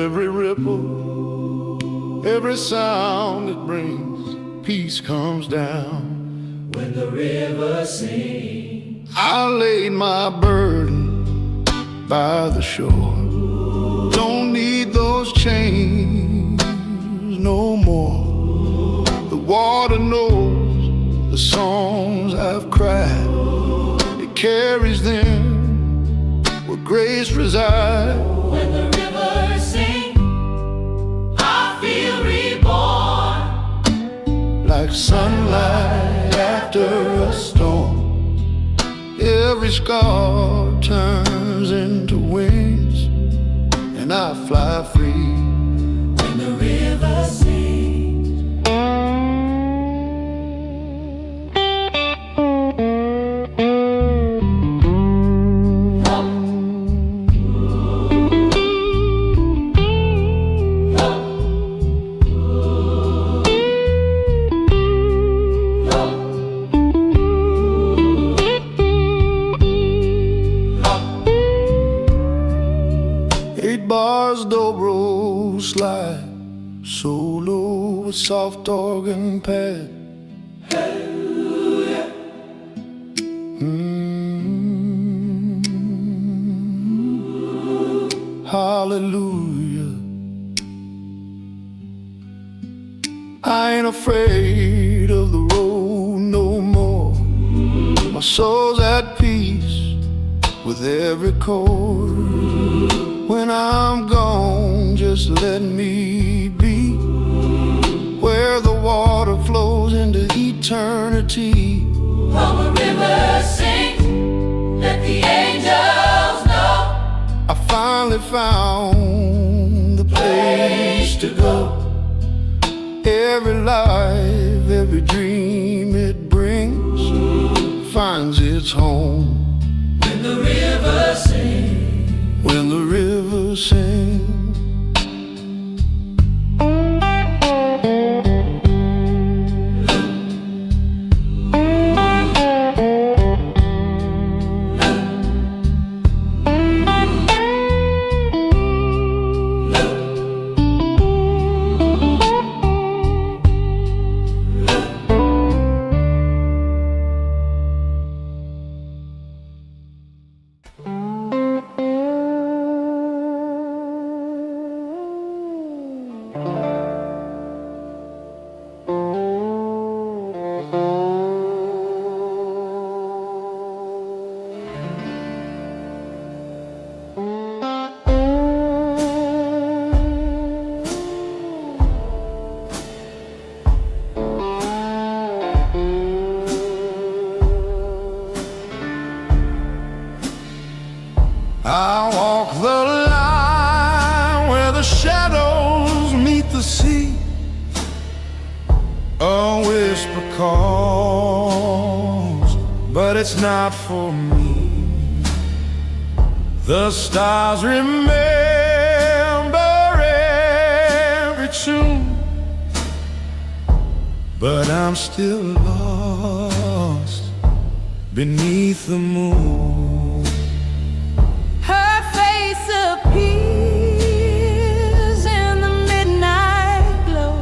every ripple, every sound it brings. Peace comes down When the river sings, I laid my burden by the shore. Don't need those chains no more. The water knows the songs I've cried. It carries them where grace resides. when the river sings, I feel reborn. Like sunlight after a storm, every scar turns into wings, and I fly free. When the river sings, Bars, dobro, slide, solo with soft organ pad. Hallelujah. I ain't afraid of the road My soul's at peace with every chord. When I'm gone, just let me be where the water flows into eternity. Come a river, sing, let the angels know. I finally found the place to go. Every life, every dream it brings finds its home When the river sings, when the river sings. I walk the line where the shadows meet the sea. A whisper calls, but it's not for me. The stars remember every tune, but I'm still lost beneath the moon. Her face appears in the midnight glow,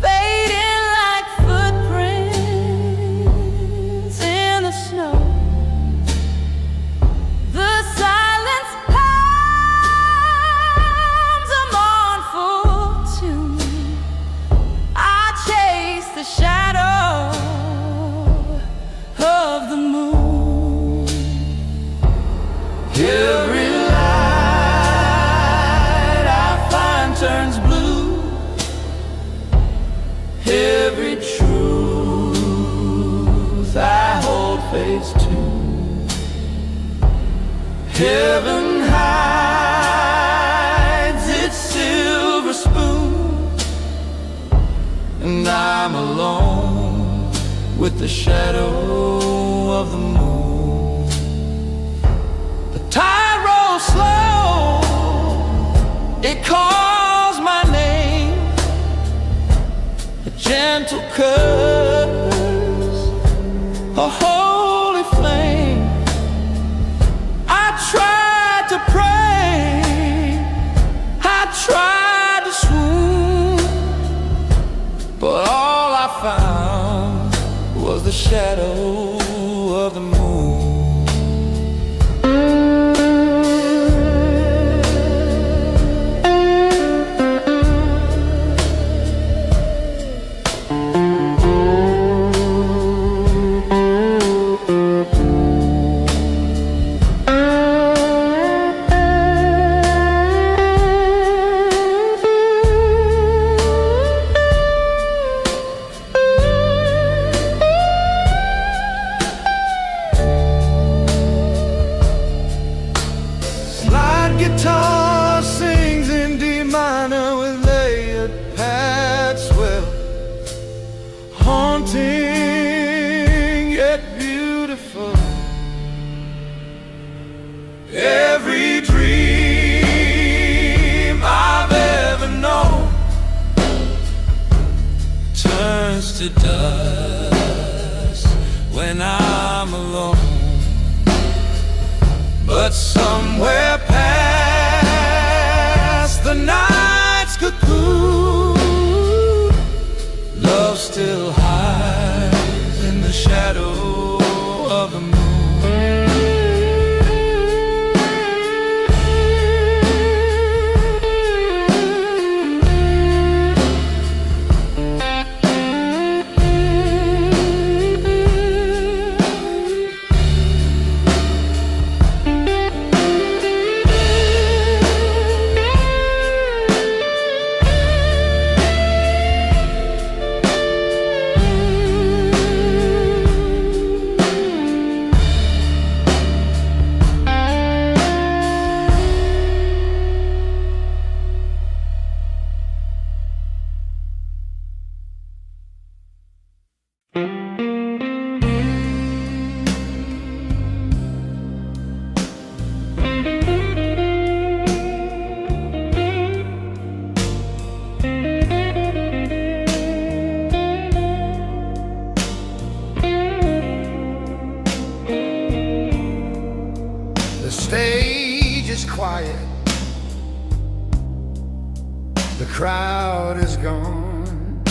fading like footprints in the snow. The silence hums a mournful tune. I chase the shadow of the moon. Every light I find turns blue. Every truth I hold fades to. Heaven hides its silver spoon, and I'm alone with the shadow of the moon. Tide rolls slow, it calls my name, a gentle curse, a holy flame. I tried to pray, I tried to swoon, but all I found was the shadow of the moon. The crowd is gone,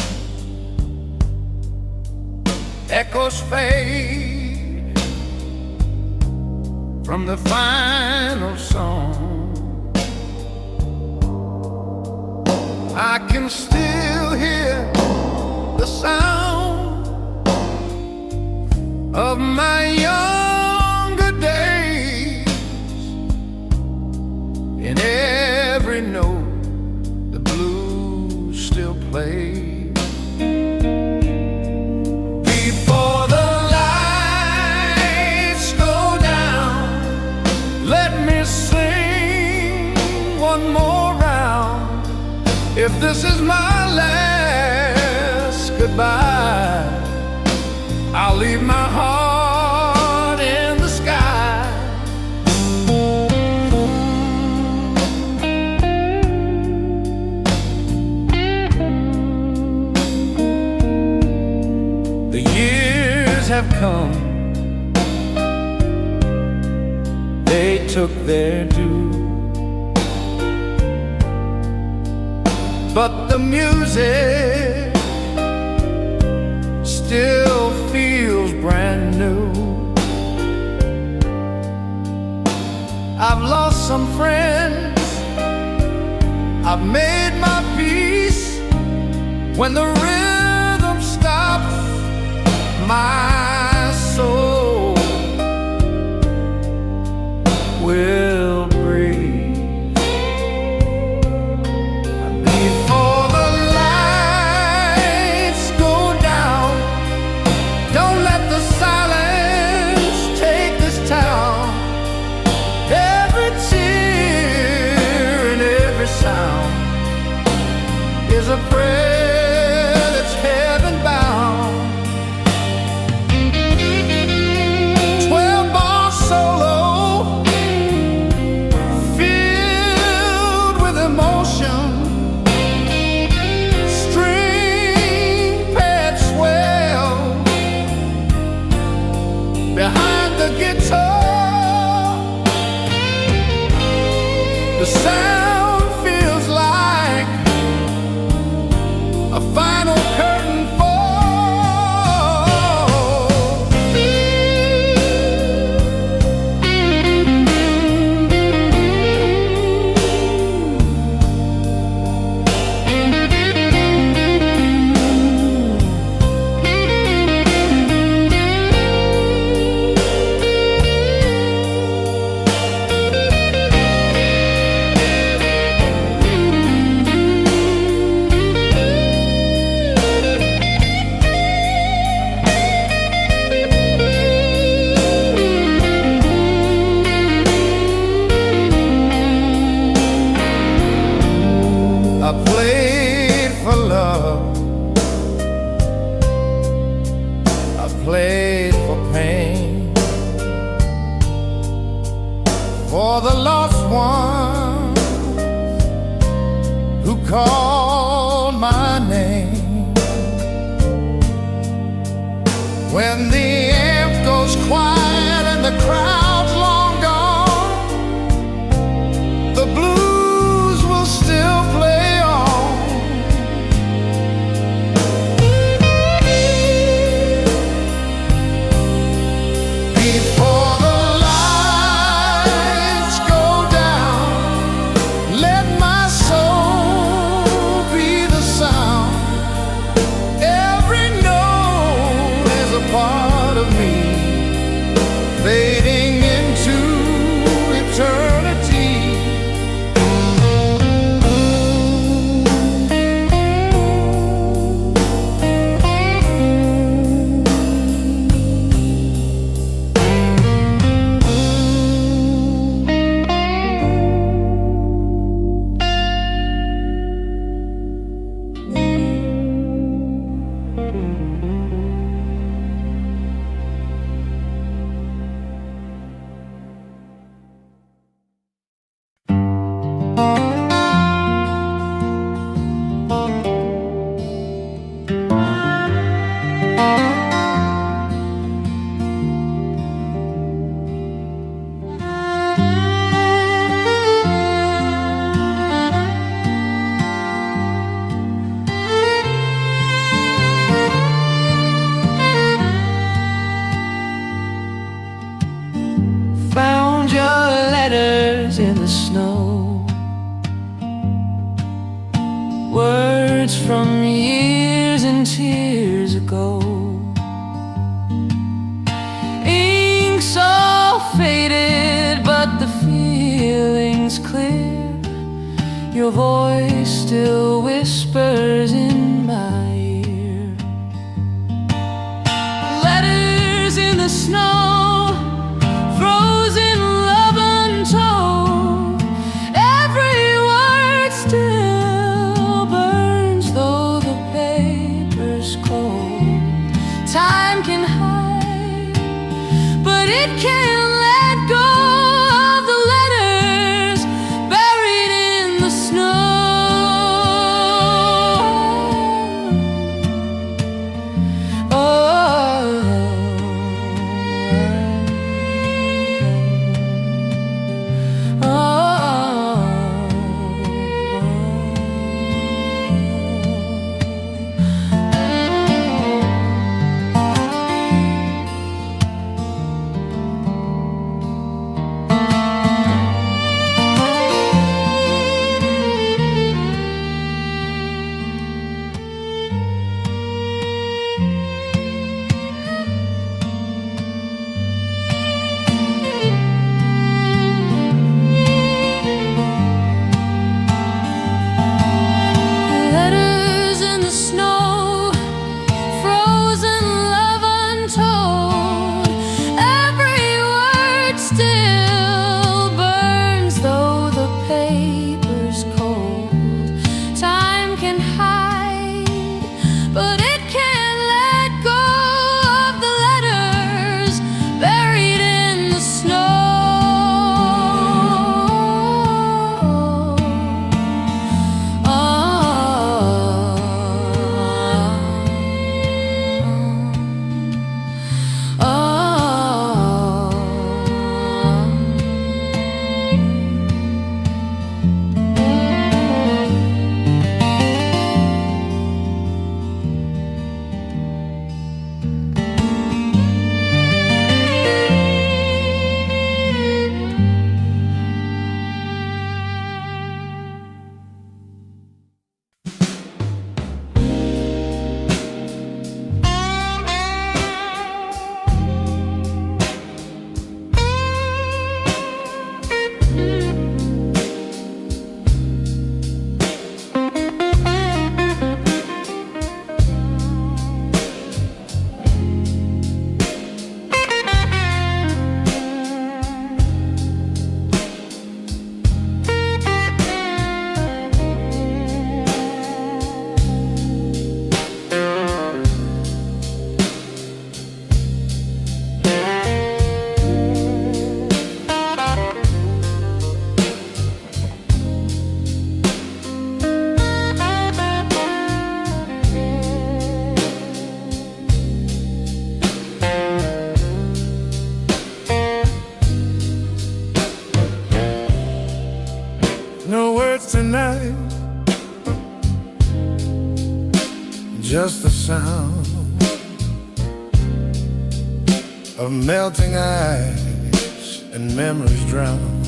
echoes fade from the final song. I can still hear the sound of my younger days. In every note the blues still play. Before the lights go down, let me sing one more round. If this is my last goodbye, I'll leave my heart in the sky. The years have come, they took their due, but the music still feels brand new. I've lost some friends, I've made my peace. When the rhythm stops, my soul will breathe. Before the lights go down, don't let the silence take this town. Every tear and every sound is a prayer that's heaven bound. 12-bar solo filled with emotion, string pad swell behind the guitar. The sound feels like a final curtain fall. I played for love, I played for pain, for the lost one who called my name. When the amp goes quiet and the crowd's long gone, the blues will still play. Before the lights go down, let my soul be the sound. Every note is a part from years and tears ago. Ink's all faded, but the feeling's clear. Your voice still whispers in my ear. Letters in the snow, frozen love untold. Every word still burns, though the paper's cold. Time can hide, but it can't let go of the letters buried in the snow. Letters in the snow, frozen love untold. Every word still burns, though the paper's cold. Time can hide, but it can't let go of the letters buried in the snow. No words tonight, just the sound of melting ice and memories drowned.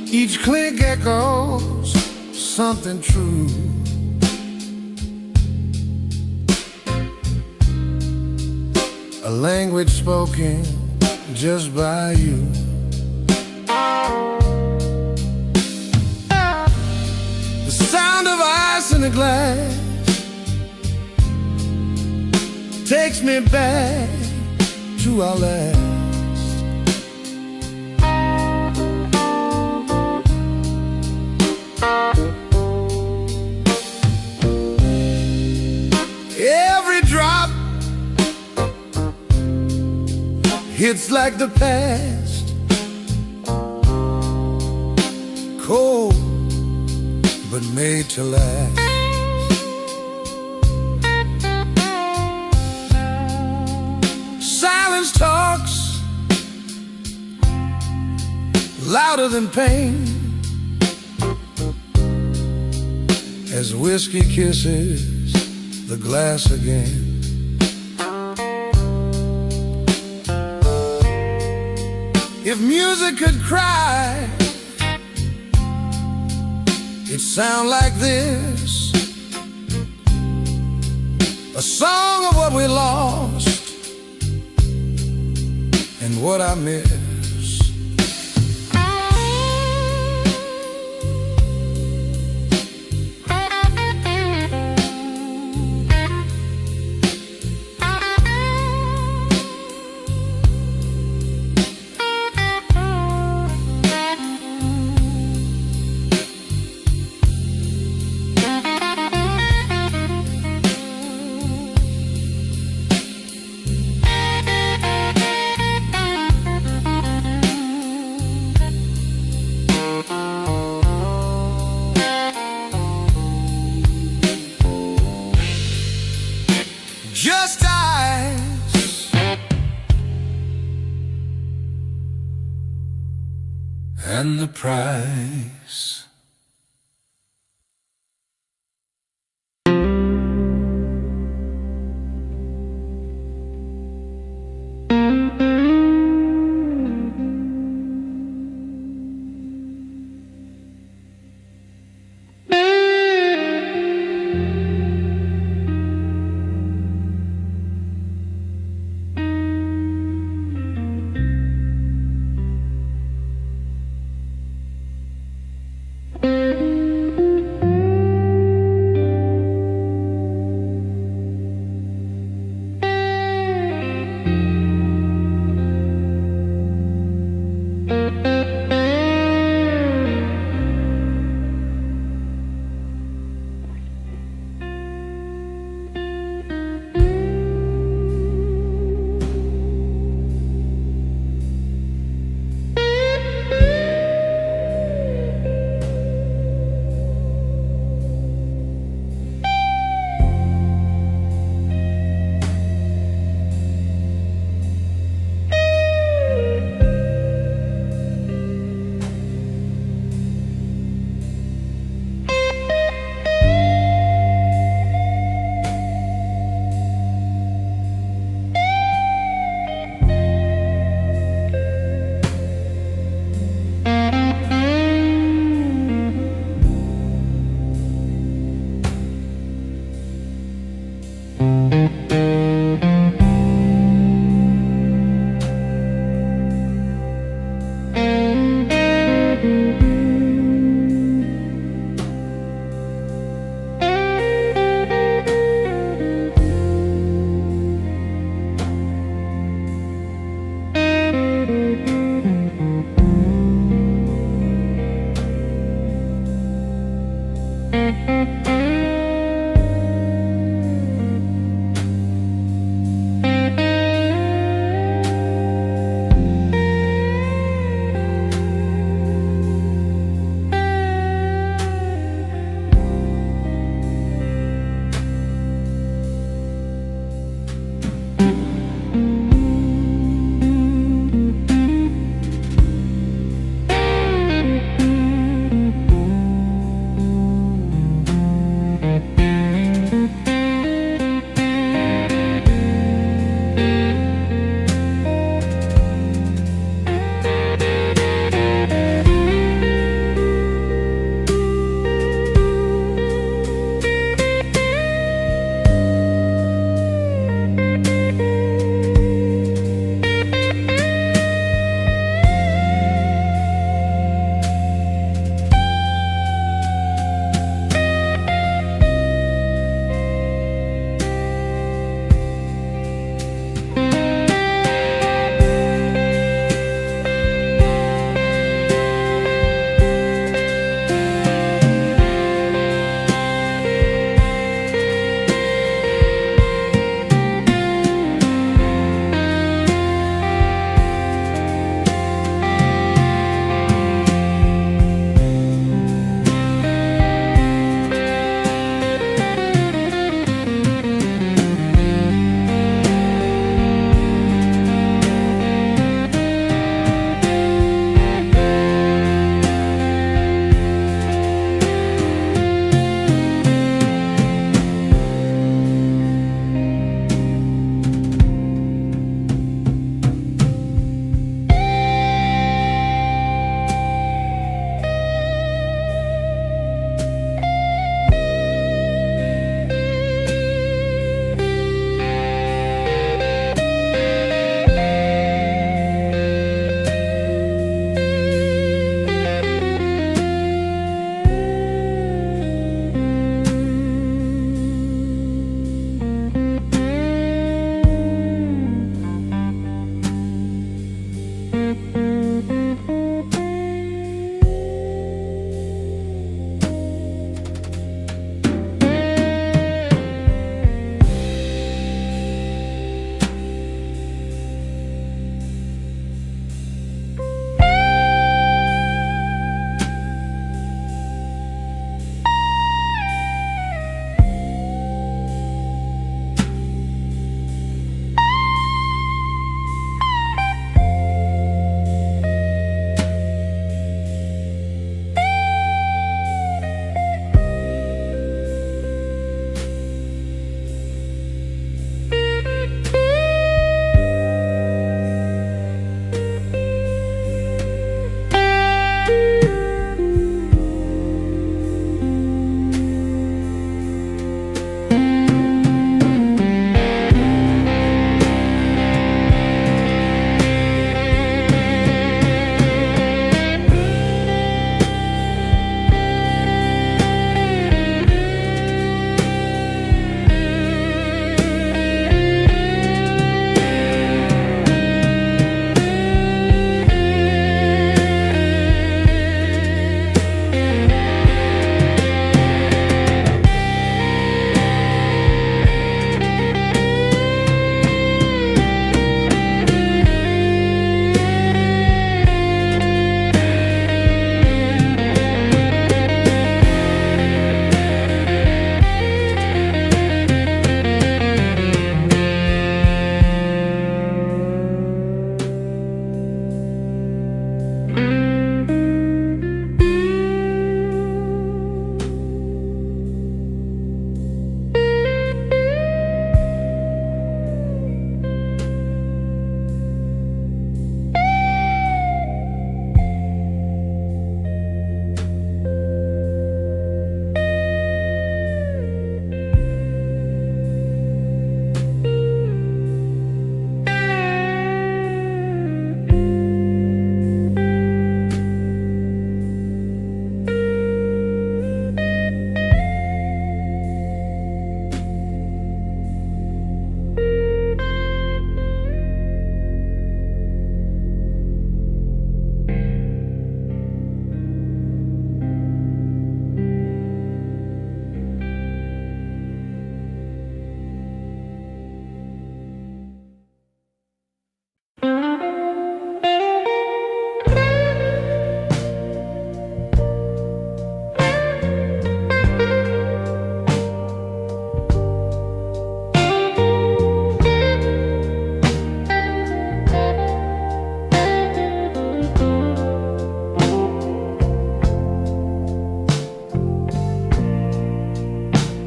Each clink echoes something true. A language spoken just by you. The sound of ice in a glass takes me back to our last. Every drop hits like the past, cold but made to last. Silence talks louder than pain as whiskey kisses the glass again. If music could cry, It sounds like this, a song of what we lost and what I miss. Just ice and the price.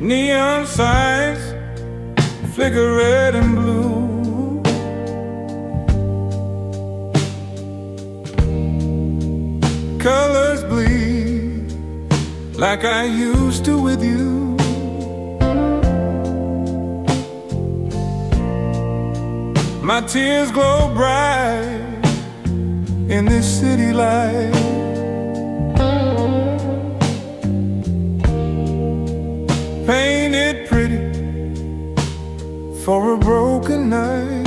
Neon signs flicker red and blue. Colors bleed like I used to with you. My tears glow bright in this city light. Painted pretty for a broken night.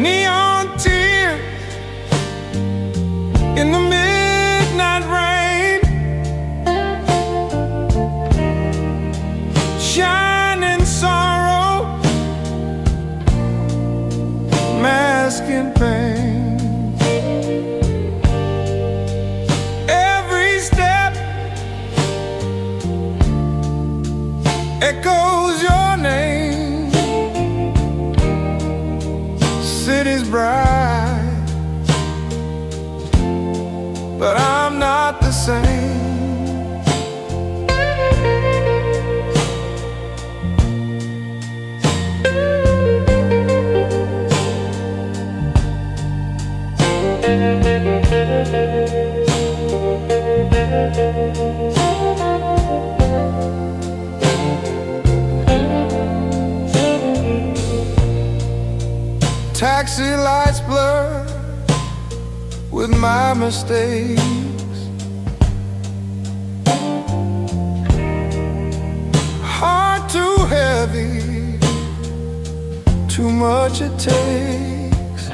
Neon tears in the midnight rain, shining sorrow, masking pain. Echoes your name. City's bright, but I'm not the same. Taxi lights blur with my mistakes. Heart too heavy too much it takes.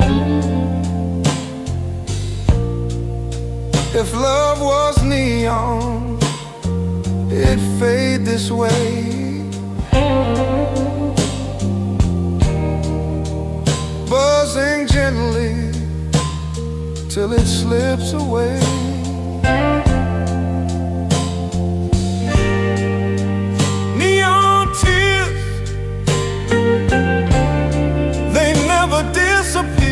If love was neon, it'd fade this way. Buzzing gently till it slips away. Neon tears, they never disappear.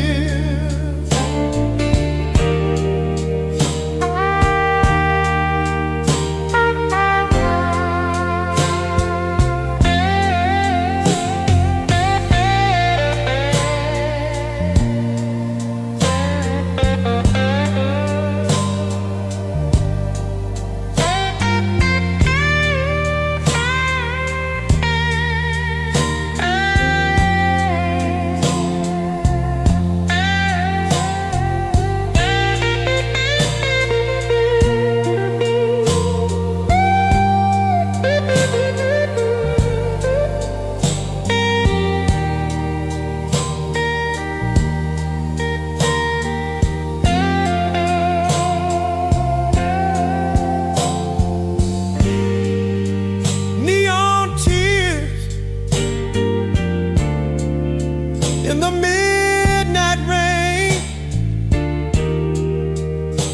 In the midnight rain,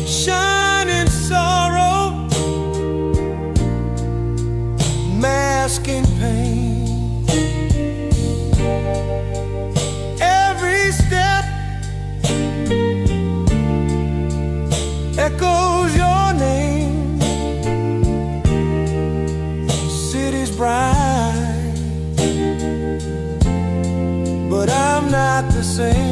shining sorrow, masking pain. Every step echoes your name. City's bright, but I'm not the same.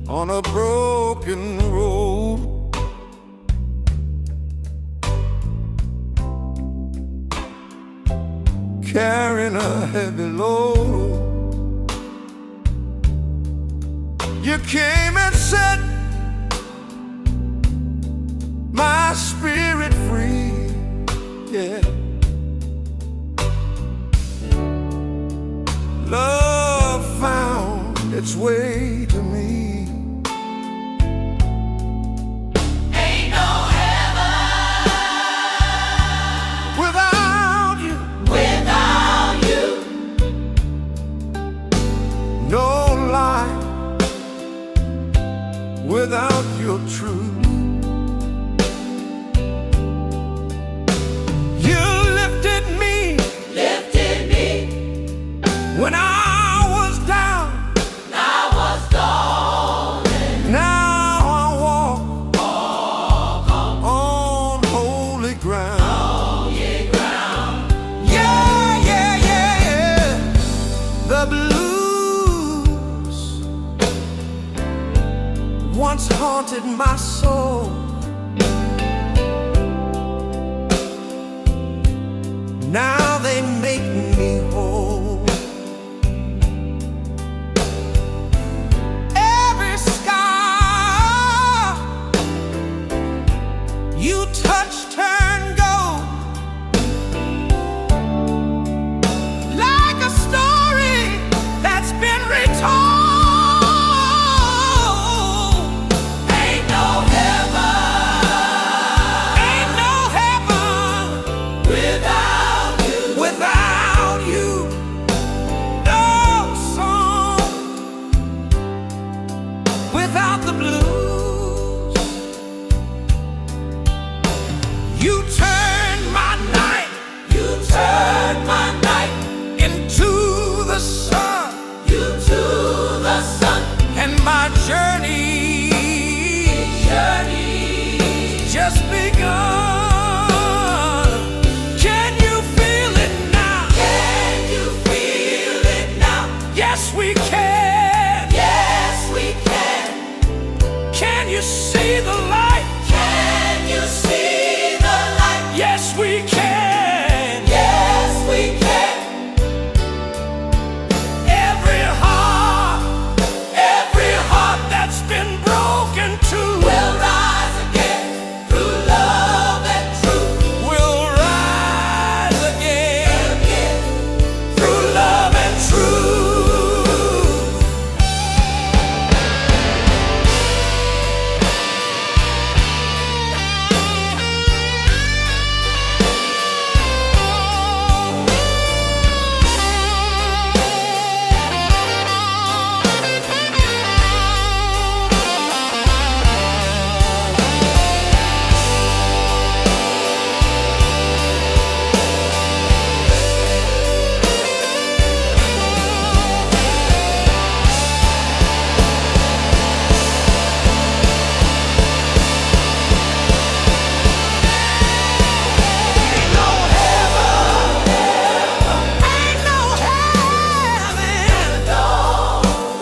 On a broken road, carrying a heavy load. You came and set my spirit free, yeah. Love found its way to me. Without your truth, you lifted me when I was down. Now I walk on holy ground. Yeah, yeah, yeah, yeah. The blues once haunted my soul. Now they make me whole. Every scar you touch turn gold, like a story that's been retold. Without the blues, you turned my night into the sun. we can. Yes, we can. Can you see the light? Can you see the light? Yes, we can. Yes, we can. Every heart that's been broken too We'll rise again through love and truth. will rise again through love and truth.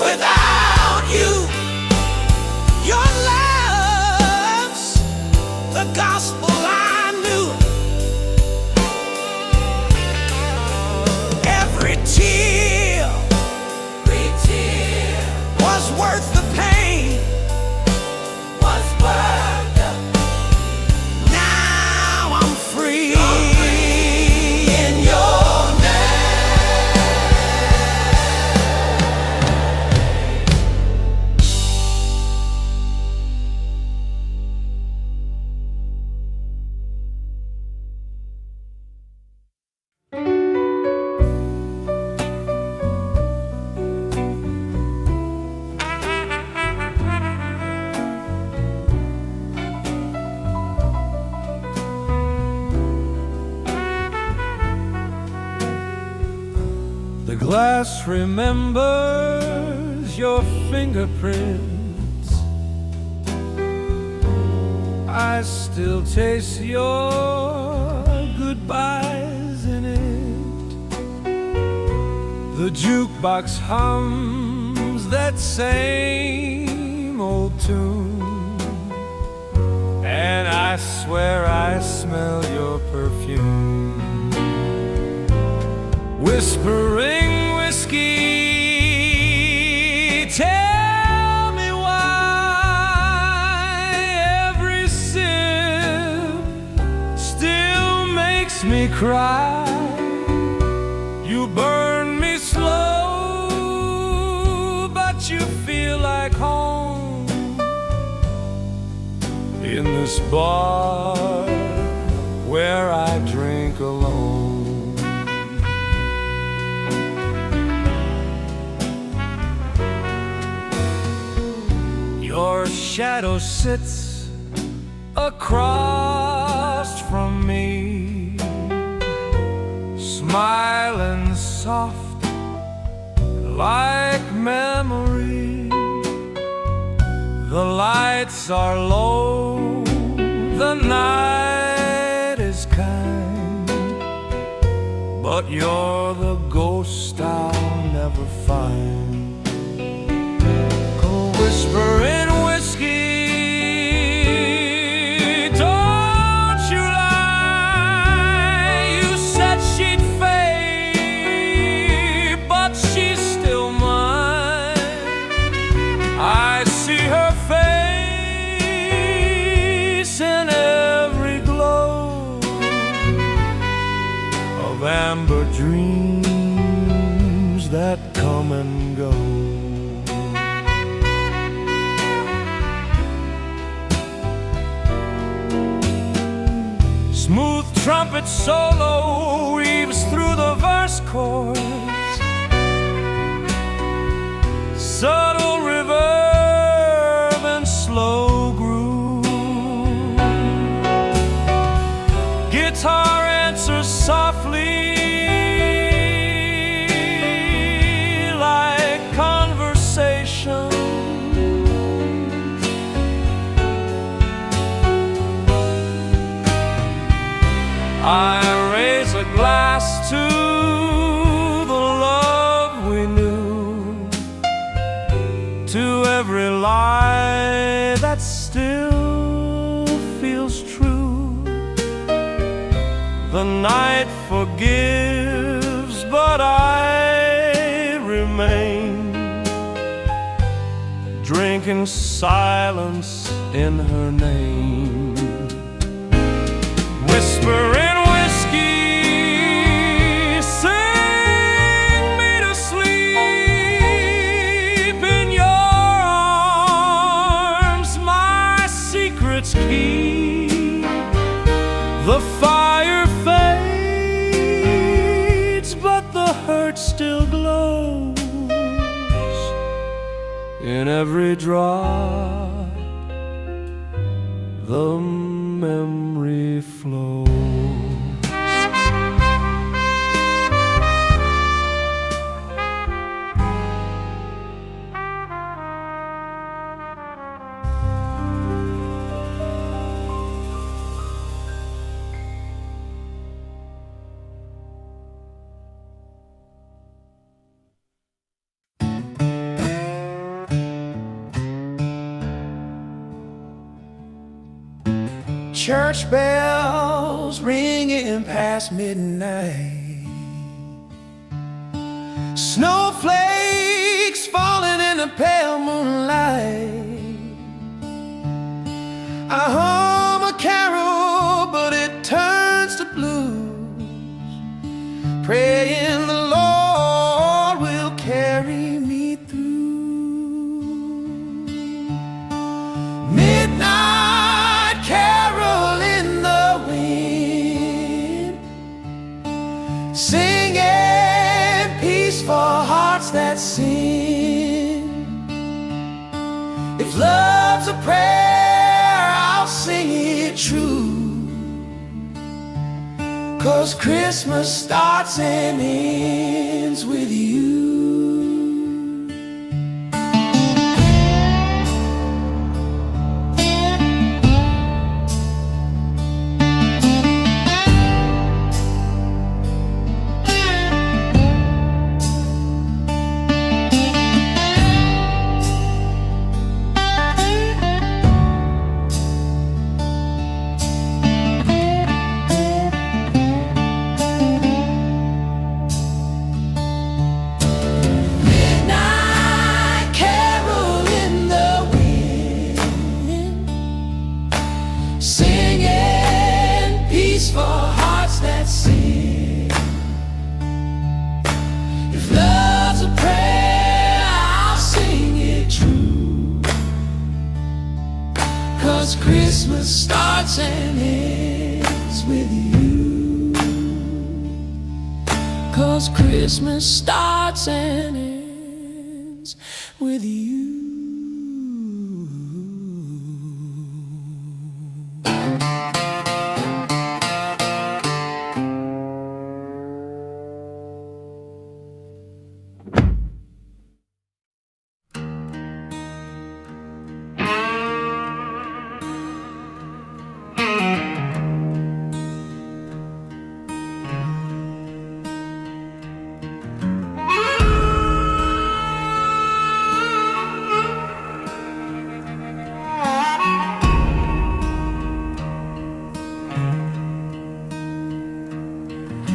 Without you, your love's the gospel I knew. Every tear was worth the pain. Was worth the Now I'm free in your The glass remembers your fingerprints. I still taste your goodbyes in it. The jukebox hums that same old tune, and I swear I smell your perfume. Whispering whiskey, tell me why every sip still makes me cry. You burn me slow, but you feel like home in this bar where I drink alone. Your shadow sits across from me, smiling soft like memory. The lights are low, the night is kind, but you're the ghost I'll never find. Whispering whiskey, don't you lie. You said she'd fade, but she's still mine. I see her face in every glow of amber dreams that come and go. Smooth trumpet solo weaves through the verse chords. Subtle reverb and slow groove. Guitar answers softly like conversation. I raise a glass to the love we knew. to every lie that still feels true. The night forgives, but I remain, drinking silence in her name, whispering whiskey, sing me to sleep in your arms, my secrets keep. The fire fades, but the hurt still glows in every drop. The memory flows. Church bells ringing past midnight, snowflakes falling in the pale moonlight. I hum a carol, but it turns to blues, praying the Lord will carry me through. Midnight carol in the wind, singing peace for hearts that sin. If love's a prayer, I'll sing it true, 'cause Christmas starts and ends with you. Christmas starts and ends with you. 'Cause Christmas starts and ends with you.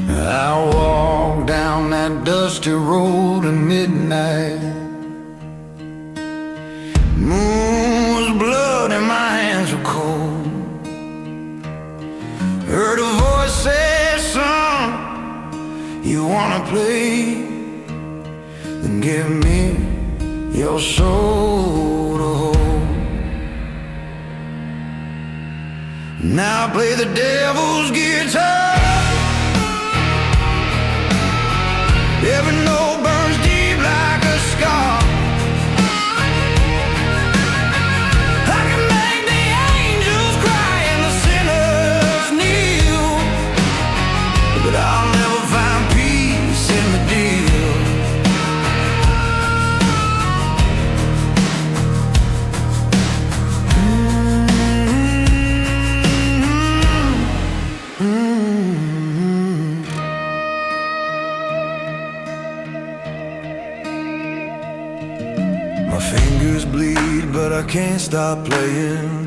I walk down that dusty road at midnight. Moon's blood and my hands were cold. Heard a voice say, "Son, you wanna play? Then give me your soul to hold." Now I play the devil's guitar. Every note burns deep like a scar. I can make the angels cry and the sinners kneel, but I'll never find peace in the deal. My fingers bleed, but I can't stop playing.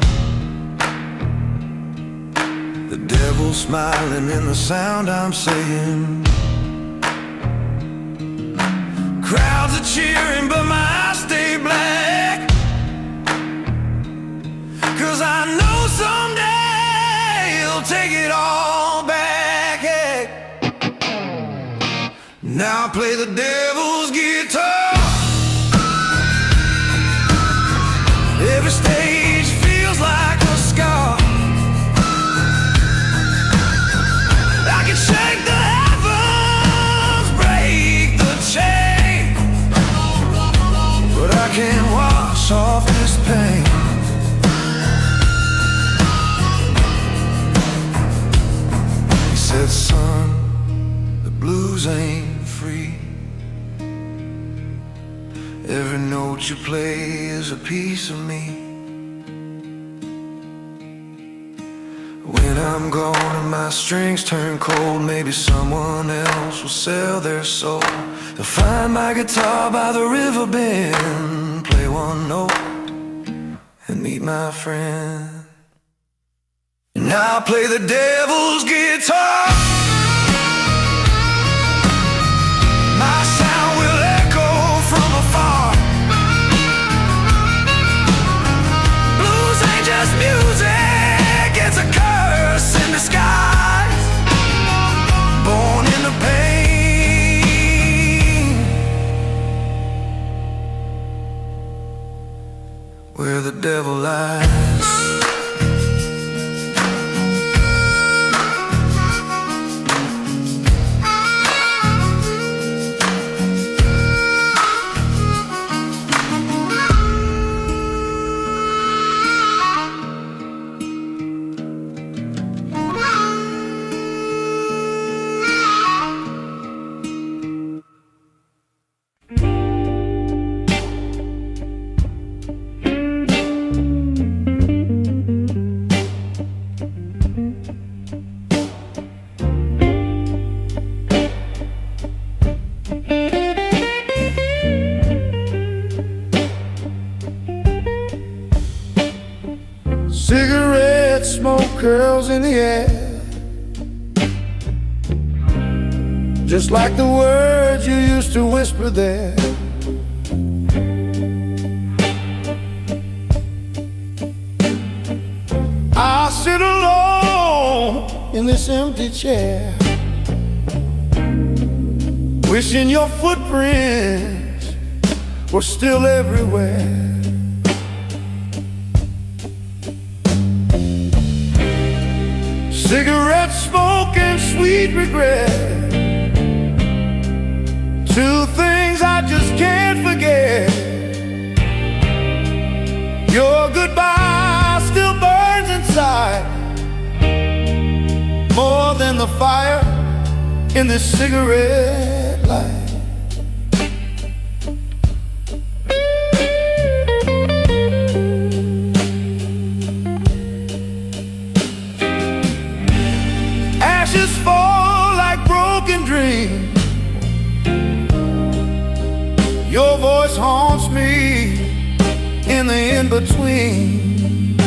The devil's smiling in the sound I'm saying. Crowds are cheering, but my eyes stay black, 'cause I know someday he'll take it all back. Hey. Now I play the devil's guitar. Every stage feels like a scar. I can shake the heavens, break the chain, but I can't wash off this pain. He said, son, the blues ain't free. Every note you play is a piece of me. When I'm gone and my strings turn cold, maybe someone else will sell their soul. They'll find my guitar by the river bend, play one note and meet my friend. And now I play the devil's guitar. My sound will echo from afar. Blues ain't just music, it's a curse in disguise, born in the pain, where the devil lies. Cigarette smoke curls in the air, just like the words you used to whisper there. I'll sit alone in this empty chair, wishing your footprints were still everywhere. Cigarette smoke and sweet regret, two things I just can't forget. Your goodbye still burns inside, more than the fire in this cigarette light. Ashes fall like broken dreams. Your voice haunts me in the in-between.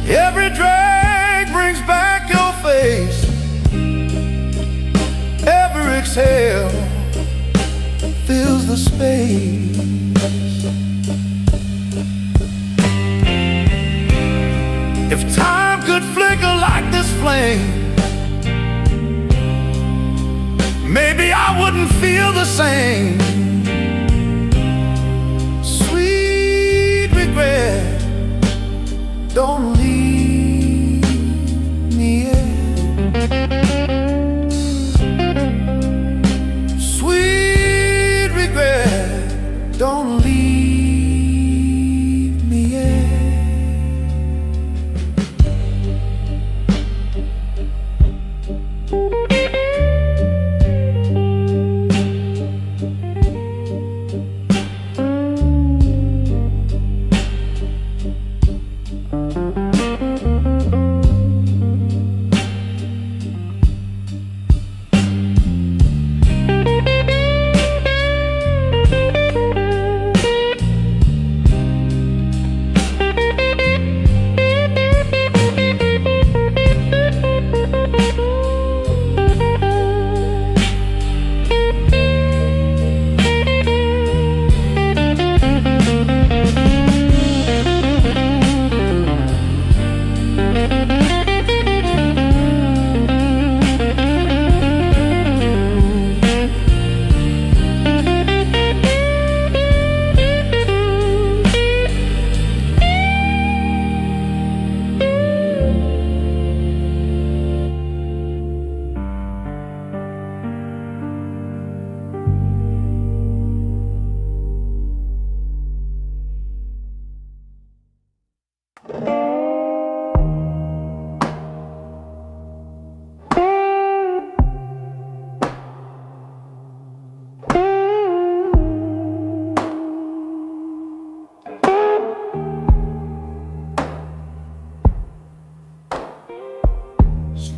Every drag brings back your face. Every exhale fills the space. If time could flicker like this flame, maybe I wouldn't feel the same. Sweet regret, don't leave me yet. Sweet regret, don't leave me yet.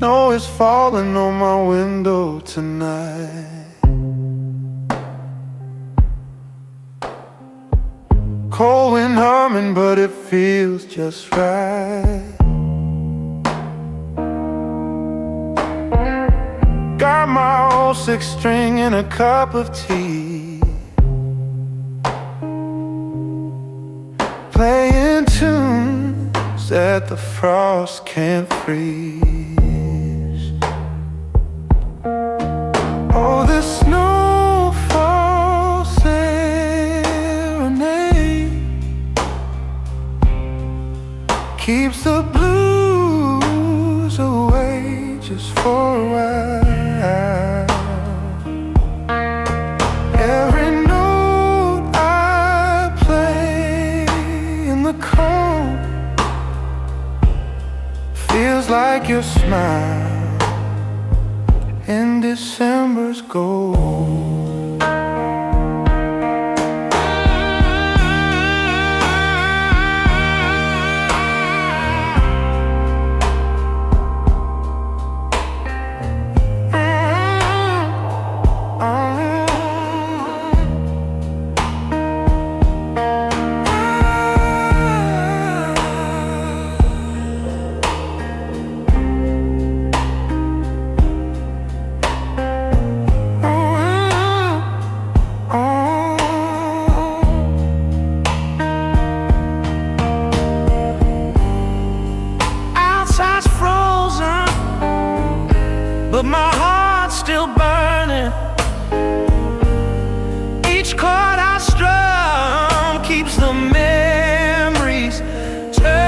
Snow is falling on my window tonight. Cold wind humming, but it feels just right. Got my old six string and a cup of tea, playing tunes that the frost can't freeze. Oh, the snowfall serenade keeps the blues away just for a while. Every note I play in the cold feels like your smile in December's gold. Outside's frozen, but my heart's still burning. Each chord I strum keeps the memories turning.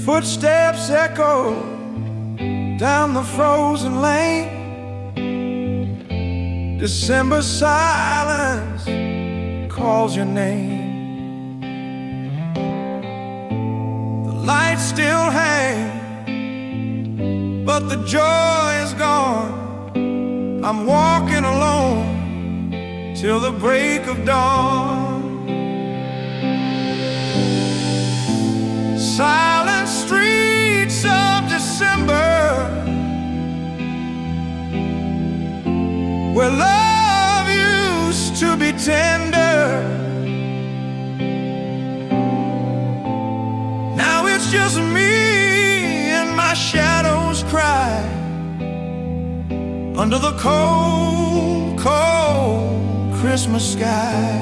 Footsteps echo down the frozen lane. December silence calls your name. The lights still hang, but the joy is gone. I'm walking alone till the break of dawn. Silent streets of December, where love used to be tender. Now it's just me and my shadows cry under the cold, cold Christmas sky.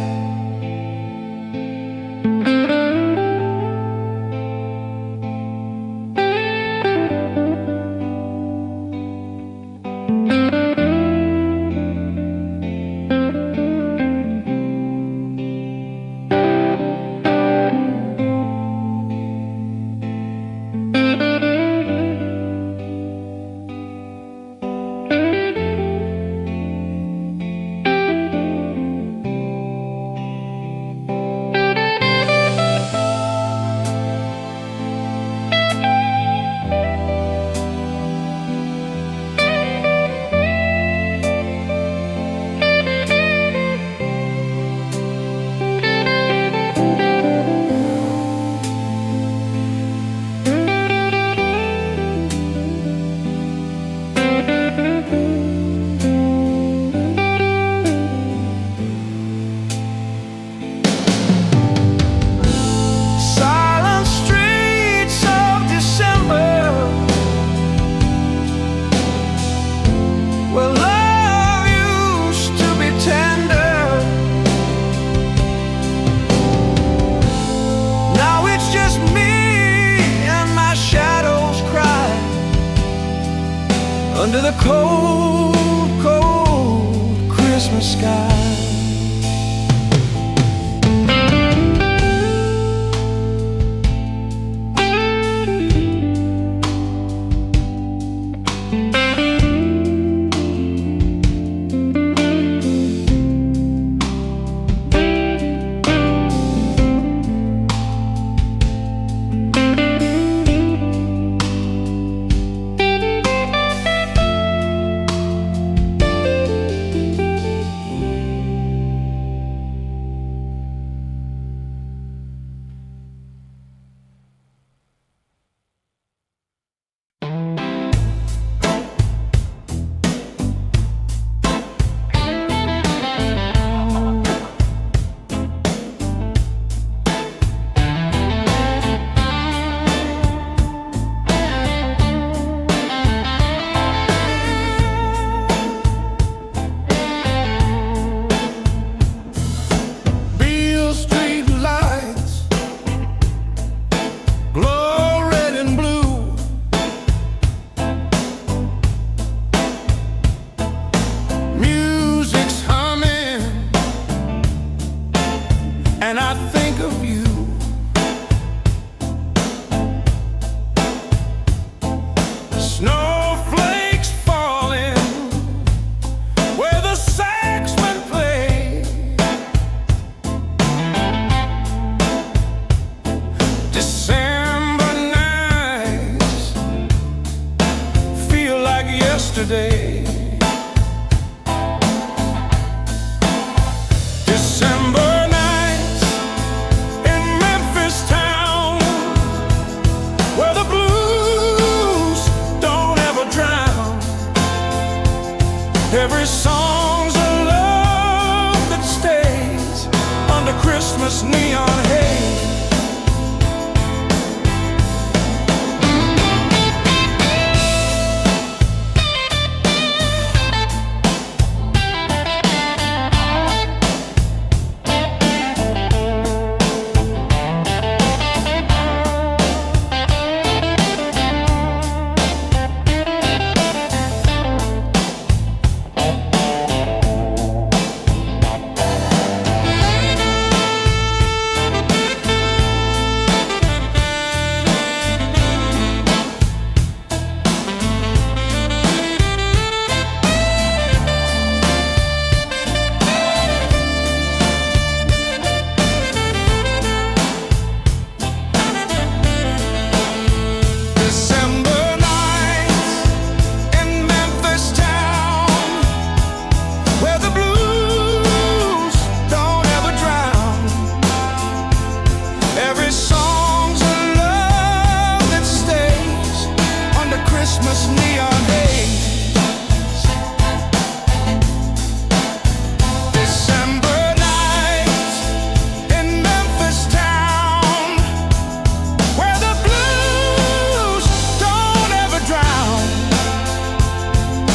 song's a love that stays under Christmas neon haze.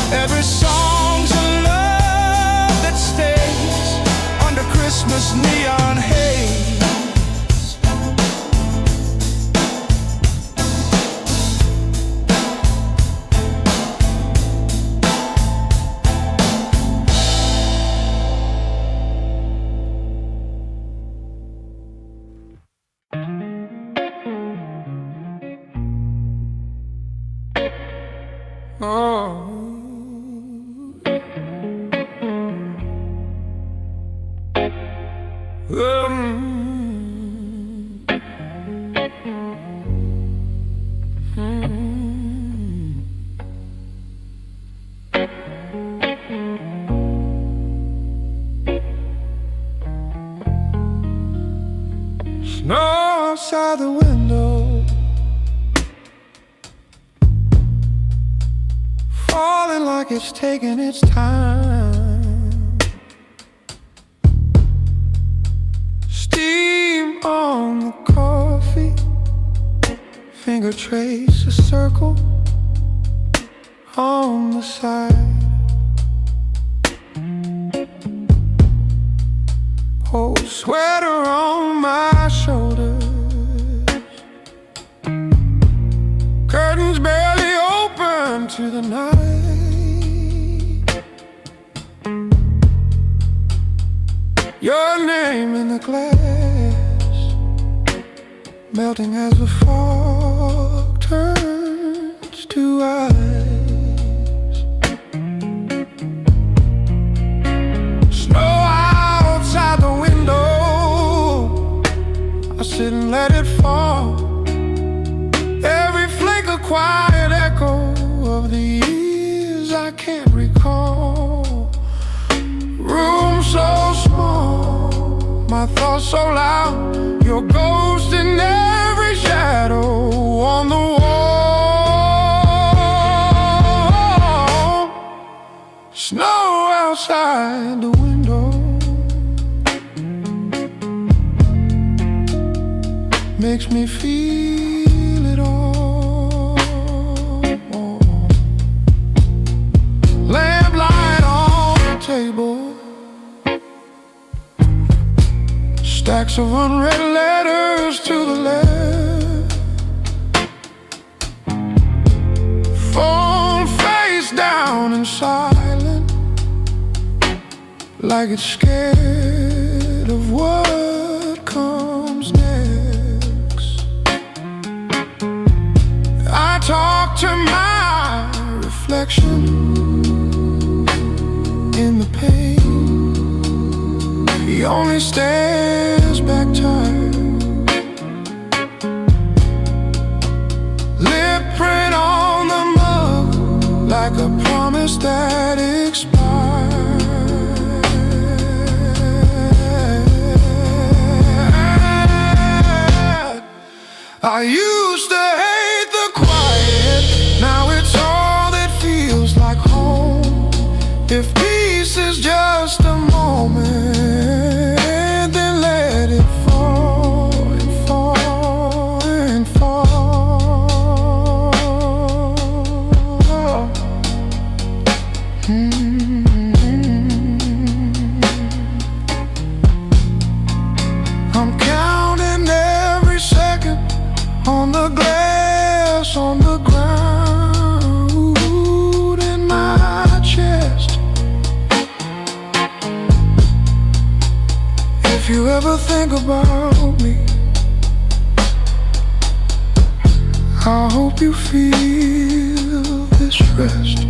Every song's a love that stays under Christmas neon haze. Oh. Snow outside the window, falling like it's taking its time. Steam on the coffee, finger trace a circle on the side. Oh, sweater on my shoulders, curtains barely open to the night. Your name in the glass, melting as the fog turns to ice. Snow outside the window, I sit and let it fall. Every flake a quiet echo of the years I can't recall. Room so small, my thoughts so loud, your ghost in every shadow on the wall. Snow outside the window makes me feel it all. Lamplight on the table, stacks of unread letters to the left, phone face down and silent, like it's scared of what comes next. I talk to my reflection in the pain. He only stares back tired, lip print on the mug, like a promise that expired. I used to hate the quiet, now it's all that feels like home. If peace Peace is just a moment, then let it fall and fall and fall. I'm counting every second on the glass, on the ground in my chest. If you ever think about me, I hope you feel this rest.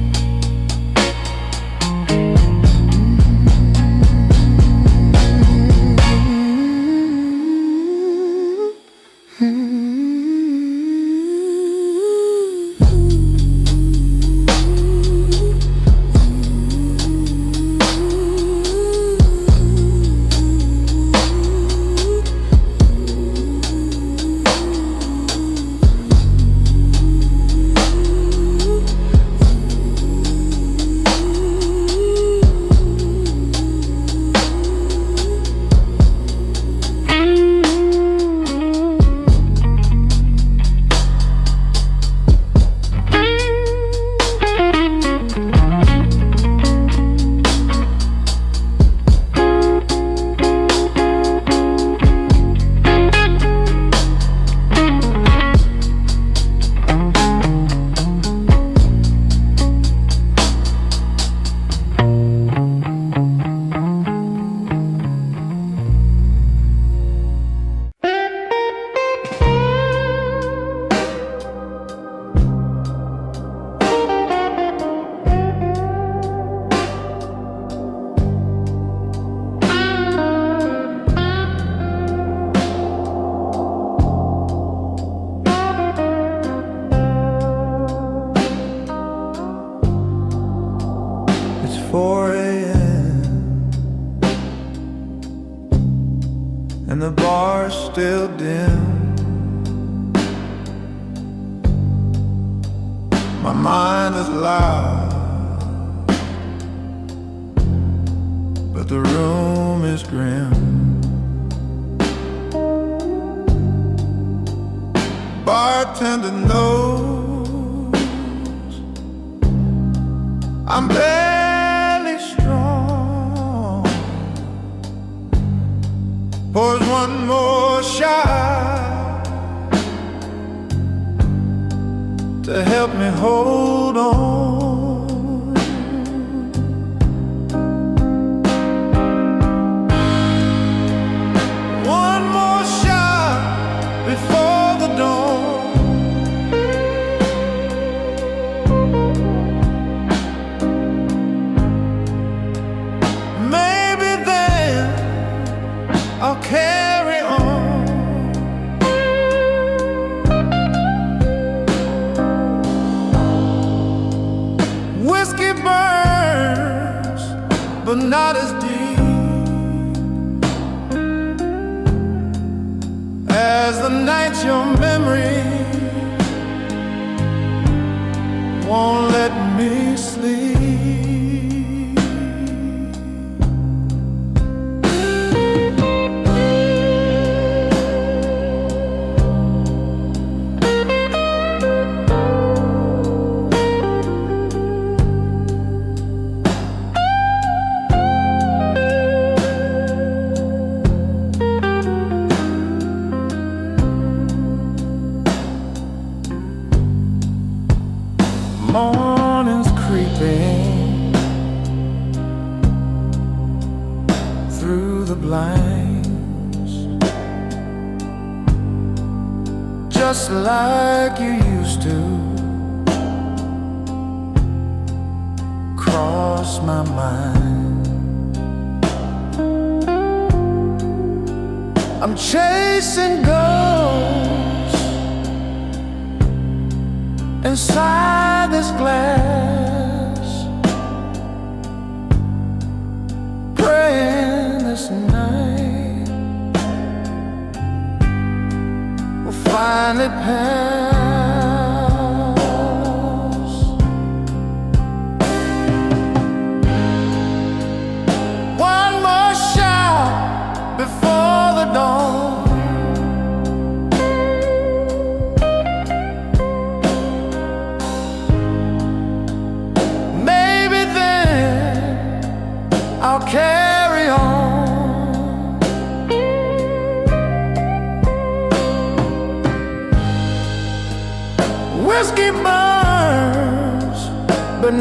It's 4 a.m. and the bar's still dim. My mind is loud, but the room is grim. Bartender knows I'm barely strong. Pours one more shot to help me hold on. One more shot before the dawn. Maybe then I'll carry on. Whiskey burns, but not as deep as the nights your memory won't let me sleep. Morning's creeping through the blinds, just like you used to cross my mind. I'm chasing ghosts inside this glass, praying this night will finally pass.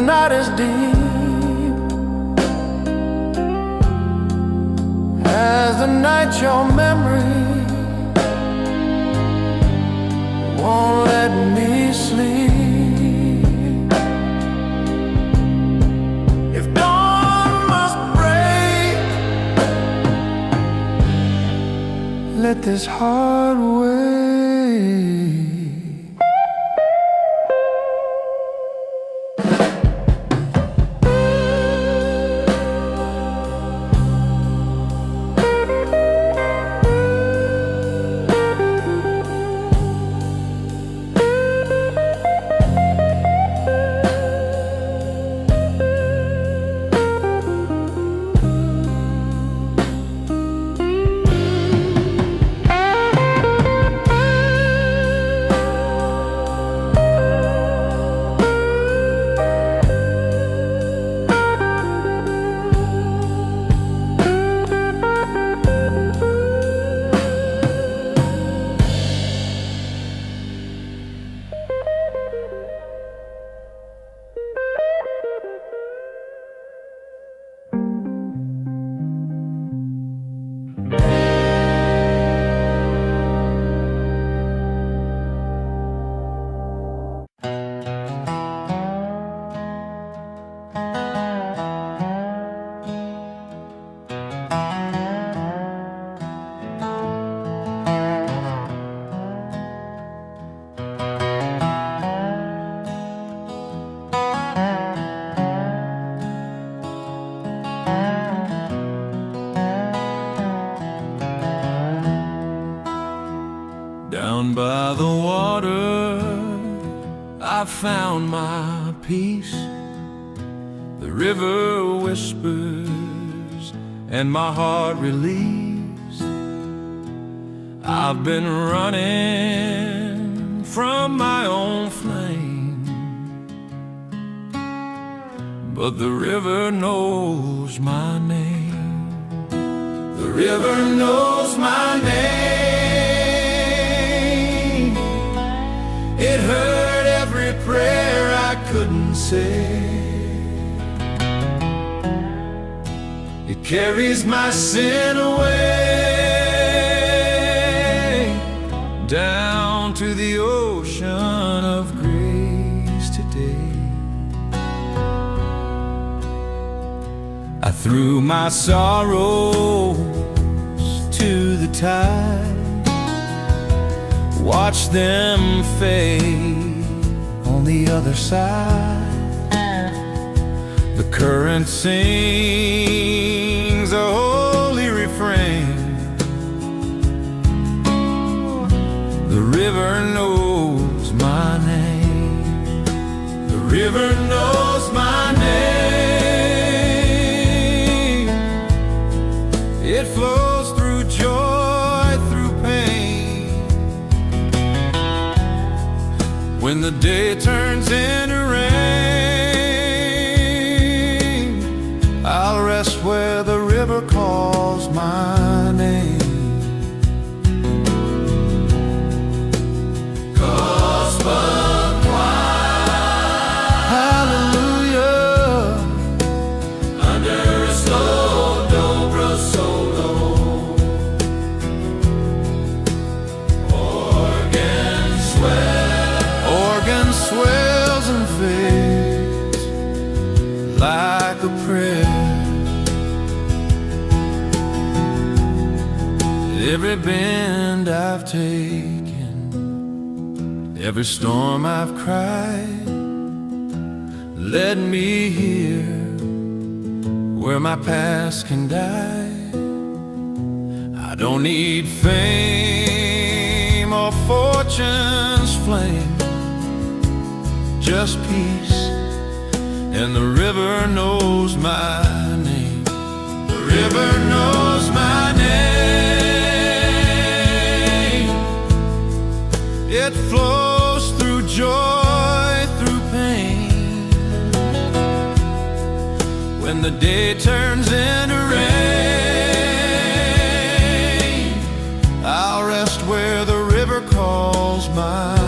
night is deep, as the night your memory won't let me sleep. If dawn must break, let this heart wait. Down by the water, I found my peace. The river whispers and my heart relieves. I've been running from my own flame, but the river knows my name. The river knows my name. It heard every prayer I couldn't say. It carries my sin away down to the ocean of grace today. I threw my sorrows to the tide, watch them fade on the other side. The current sings a holy refrain. The river knows my name. The river knows my name. It flows through joy, through pain. When the day turns into rain, I'll rest where the river calls my name. Hallelujah. Under a slow dobro solo, organ swells and fades like a prayer. Every bend I've taken, every storm I've cried, led me here where my past can die. I don't need fame or fortune's flame, just peace, and the river knows my name. The river knows my name. It flows through joy, through pain. When the day turns into rain, I'll rest where the river calls my name.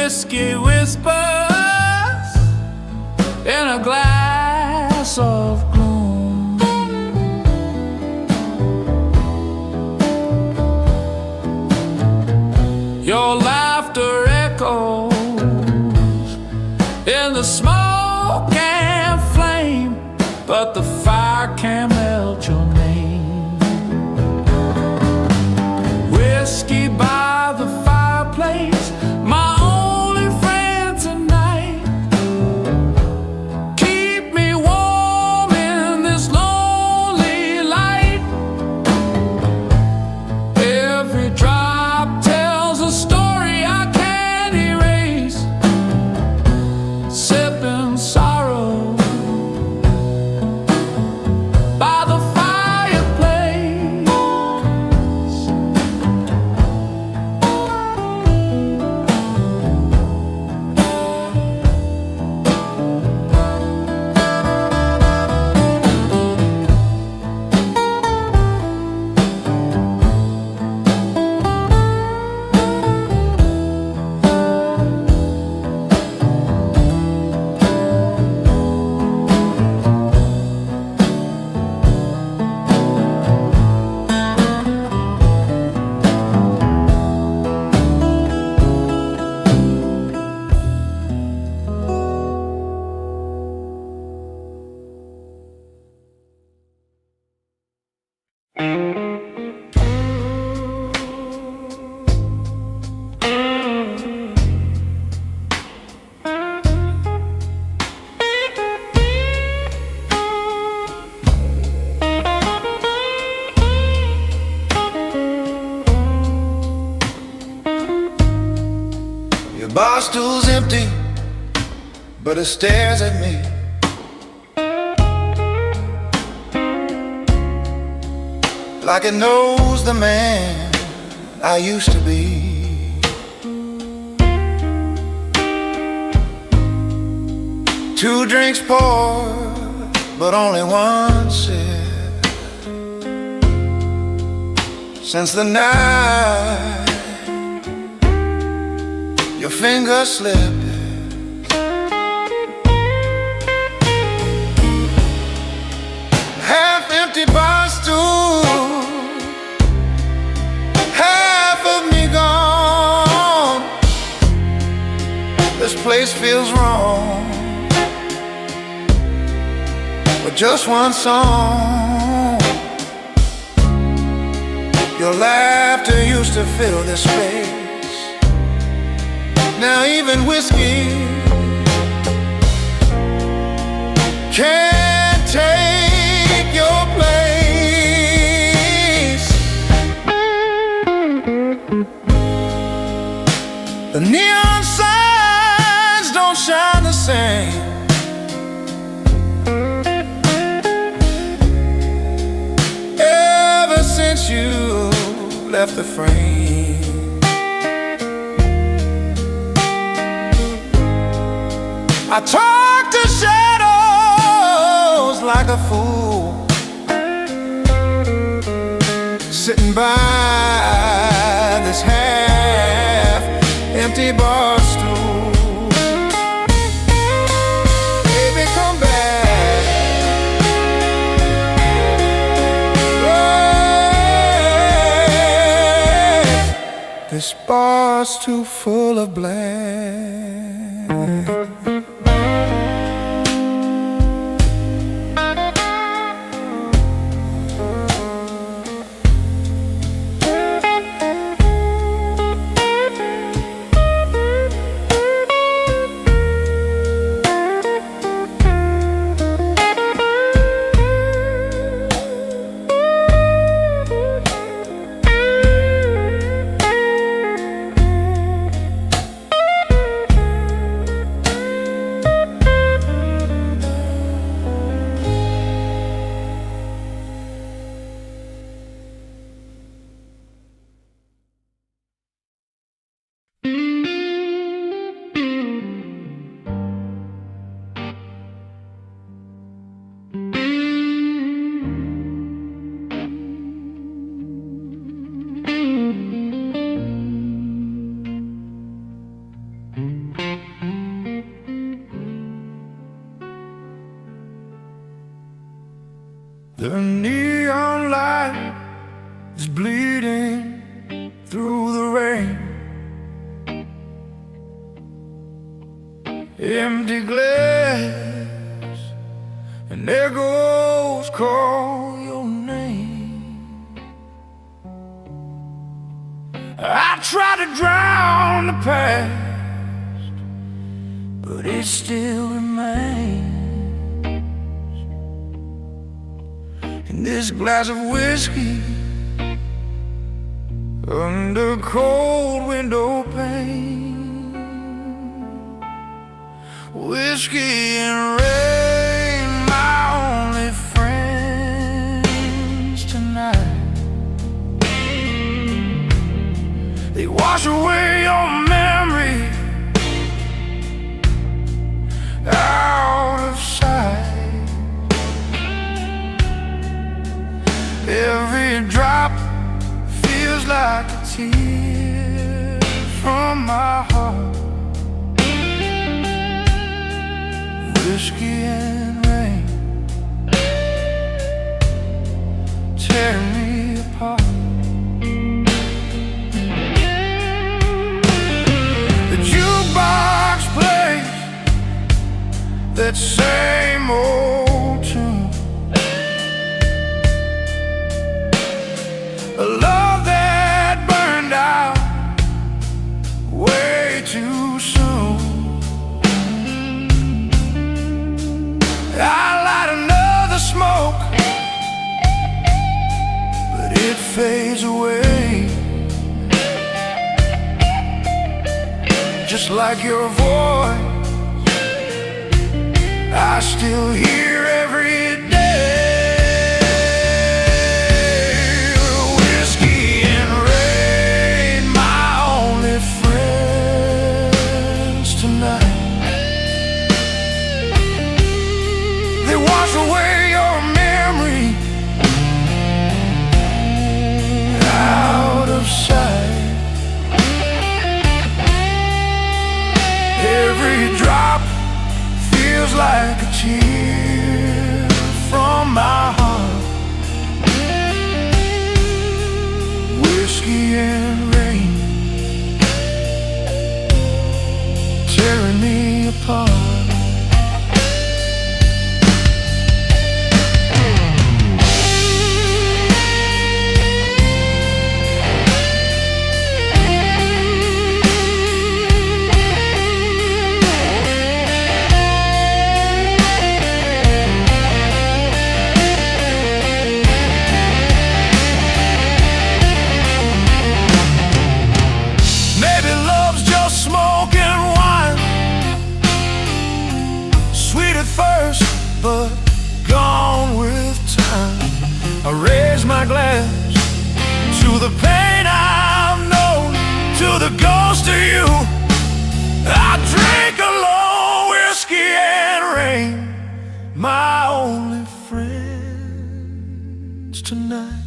whiskey whispers in a glass of gloom. Your laughter echoes in the smoke and flame, but the fire can't melt your name. Whiskey by the fireplace, my only friend tonight. Keep me warm in this lonely light. Every drop tells a story I can't erase. Sipping sorrow by the fireplace. Your bar stool's empty, but it stares at me. Like it knows the man I used to be. Two drinks poured, but only one sip. Since the night your finger slipped, half-empty bar stool, half of me gone. This place feels wrong, but just one song. Your laughter used to fill this space. Now even whiskey can't take your place. The neon signs don't shine the same. Ever since you left the frame, I talk to shadows like a fool, sitting by this half-empty bar stool. Baby, come back. Oh, this bar's too full of black. The neon light is bleeding through the rain. Empty glass and echoes call your name. I try to drown the past, but it still remains. In this glass of whiskey under cold window pane, whiskey and rain, my only friends tonight. They wash away your memory out of sight. Every drop feels like a tear from my heart. Whiskey and rain tear me apart. The jukebox plays that same old tune. A love that burned out way too soon. I light another smoke, but it fades away. Just like your voice, I still hear every day. Whiskey and rain, my only friends tonight. They wash away your memory out of sight. Every drop feels like a tear from my heart. Whiskey and rain tearing me apart. First, but gone with time. I raise my glass to the pain I've known, to the ghost of you. I drink alone, whiskey and rain, my only friends tonight.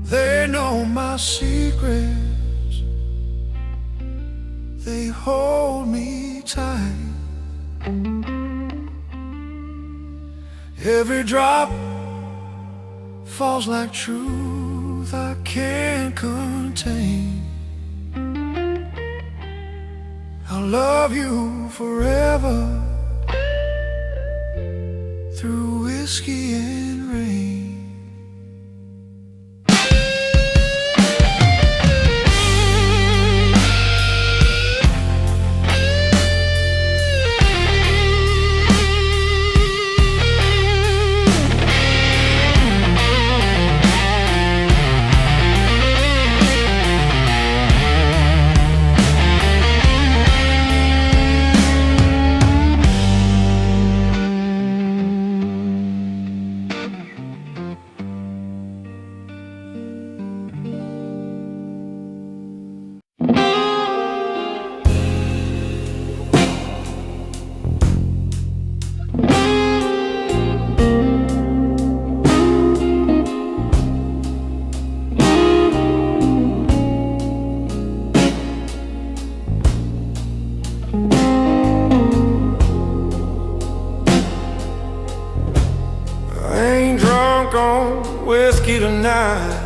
They know my secrets, they hold me tight. Every drop falls like truth I can't contain. I'll love you forever through whiskey and rain. on whiskey tonight.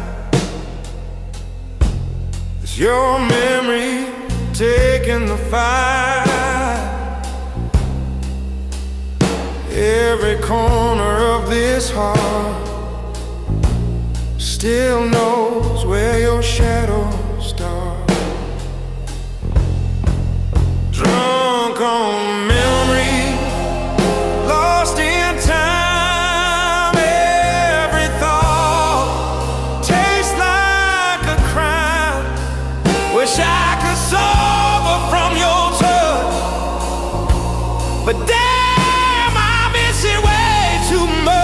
It's your memory taking the fight. Every corner of this heart still knows where your shadows start. Drunk on memory, lost in time. Every thought tastes like a crime. Wish I could sober from your touch, but damn, I miss it way too much.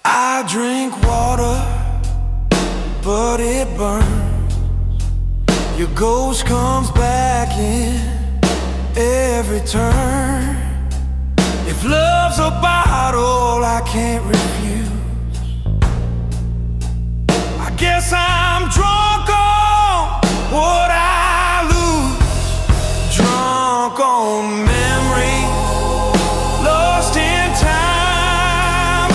I drink water, but it burns. Your ghost comes back in every turn. If love's a bottle I can't refuse, I guess I'm drunk on what I lose. Drunk on memory, lost in time.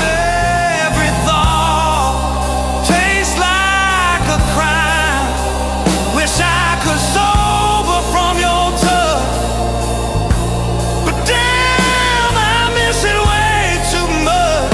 Every thought tastes like a crime. Wish I could sober from your touch, but damn, I miss it way too much.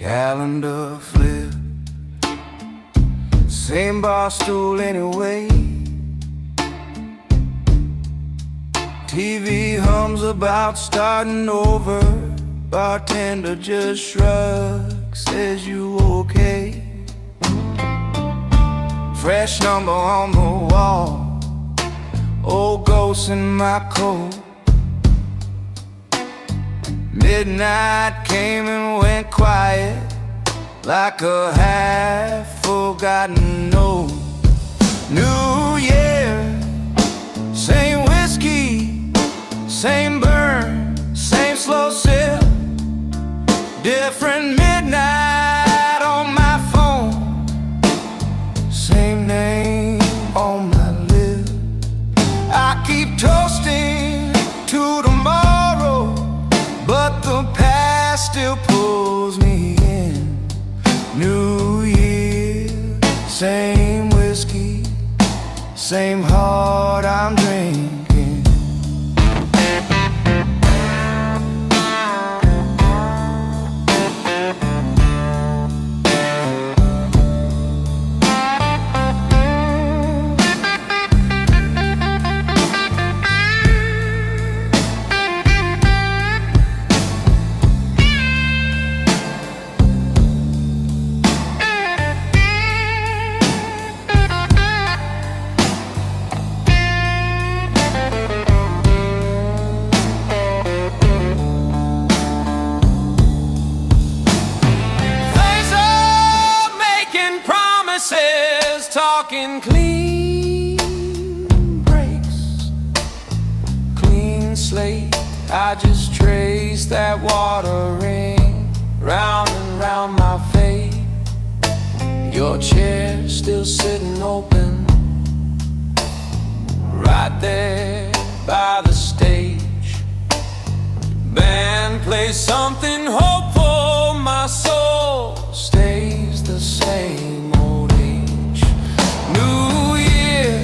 Calendar flip, same bar stool anyway. TV hums about starting over. Bartender just shrugs, says you okay. Fresh number on the wall, old ghosts in my coat. Midnight came and went quiet, like a half-forgotten note. New year, same whiskey, same burn, same slow sip. Different midnight on my phone, same name on my lips. I keep toasting to tomorrow, but the past still pulls me in. New year, same whiskey, same heart I'm drinking. Talking clean breaks, clean slate. I just trace that water ring round and round my fate. Your chair still sitting open, right there by the stage. Band plays something hopeful, my soul stays the same old age. New year,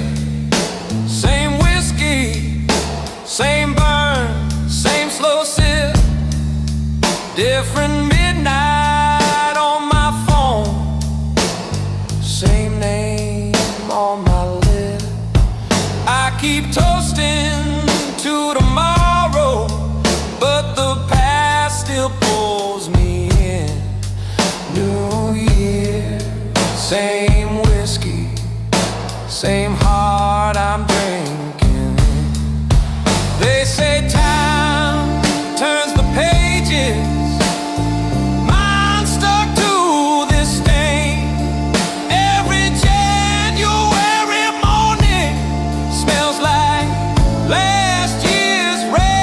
same whiskey, same burn, same slow sip, different midnight on my phone, same name on my lip. I keep toasting to tomorrow, but the past still pulls me in. New year, same whiskey, same heart I'm drinking. They say time turns the pages, mine stuck to this stain. Every January morning smells like last year's rain.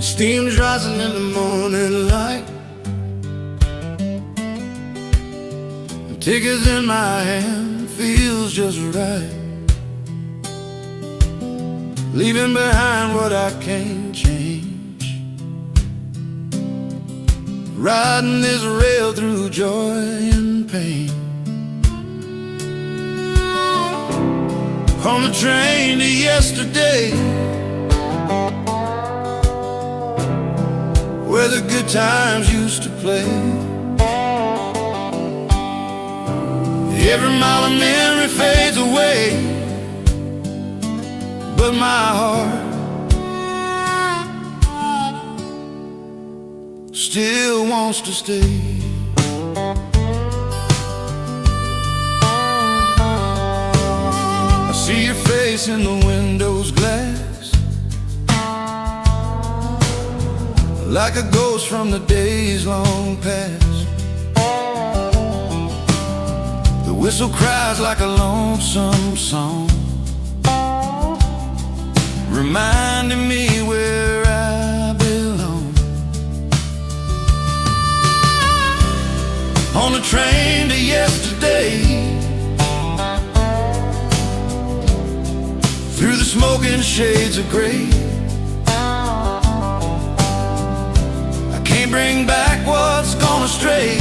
Steam's rising in the morning light, the tickets in my hand feels just right. Leaving behind what I can't change, riding this rail through joy and pain. On the train to yesterday, where the good times used to play. Every mile of memory fades away, but my heart still wants to stay. I see your face in the window's glass, like a ghost from the days long past. The whistle cries like a lonesome song, reminding me where I belong. On the train to yesterday, through the smoking shades of gray, bring back what's gone astray.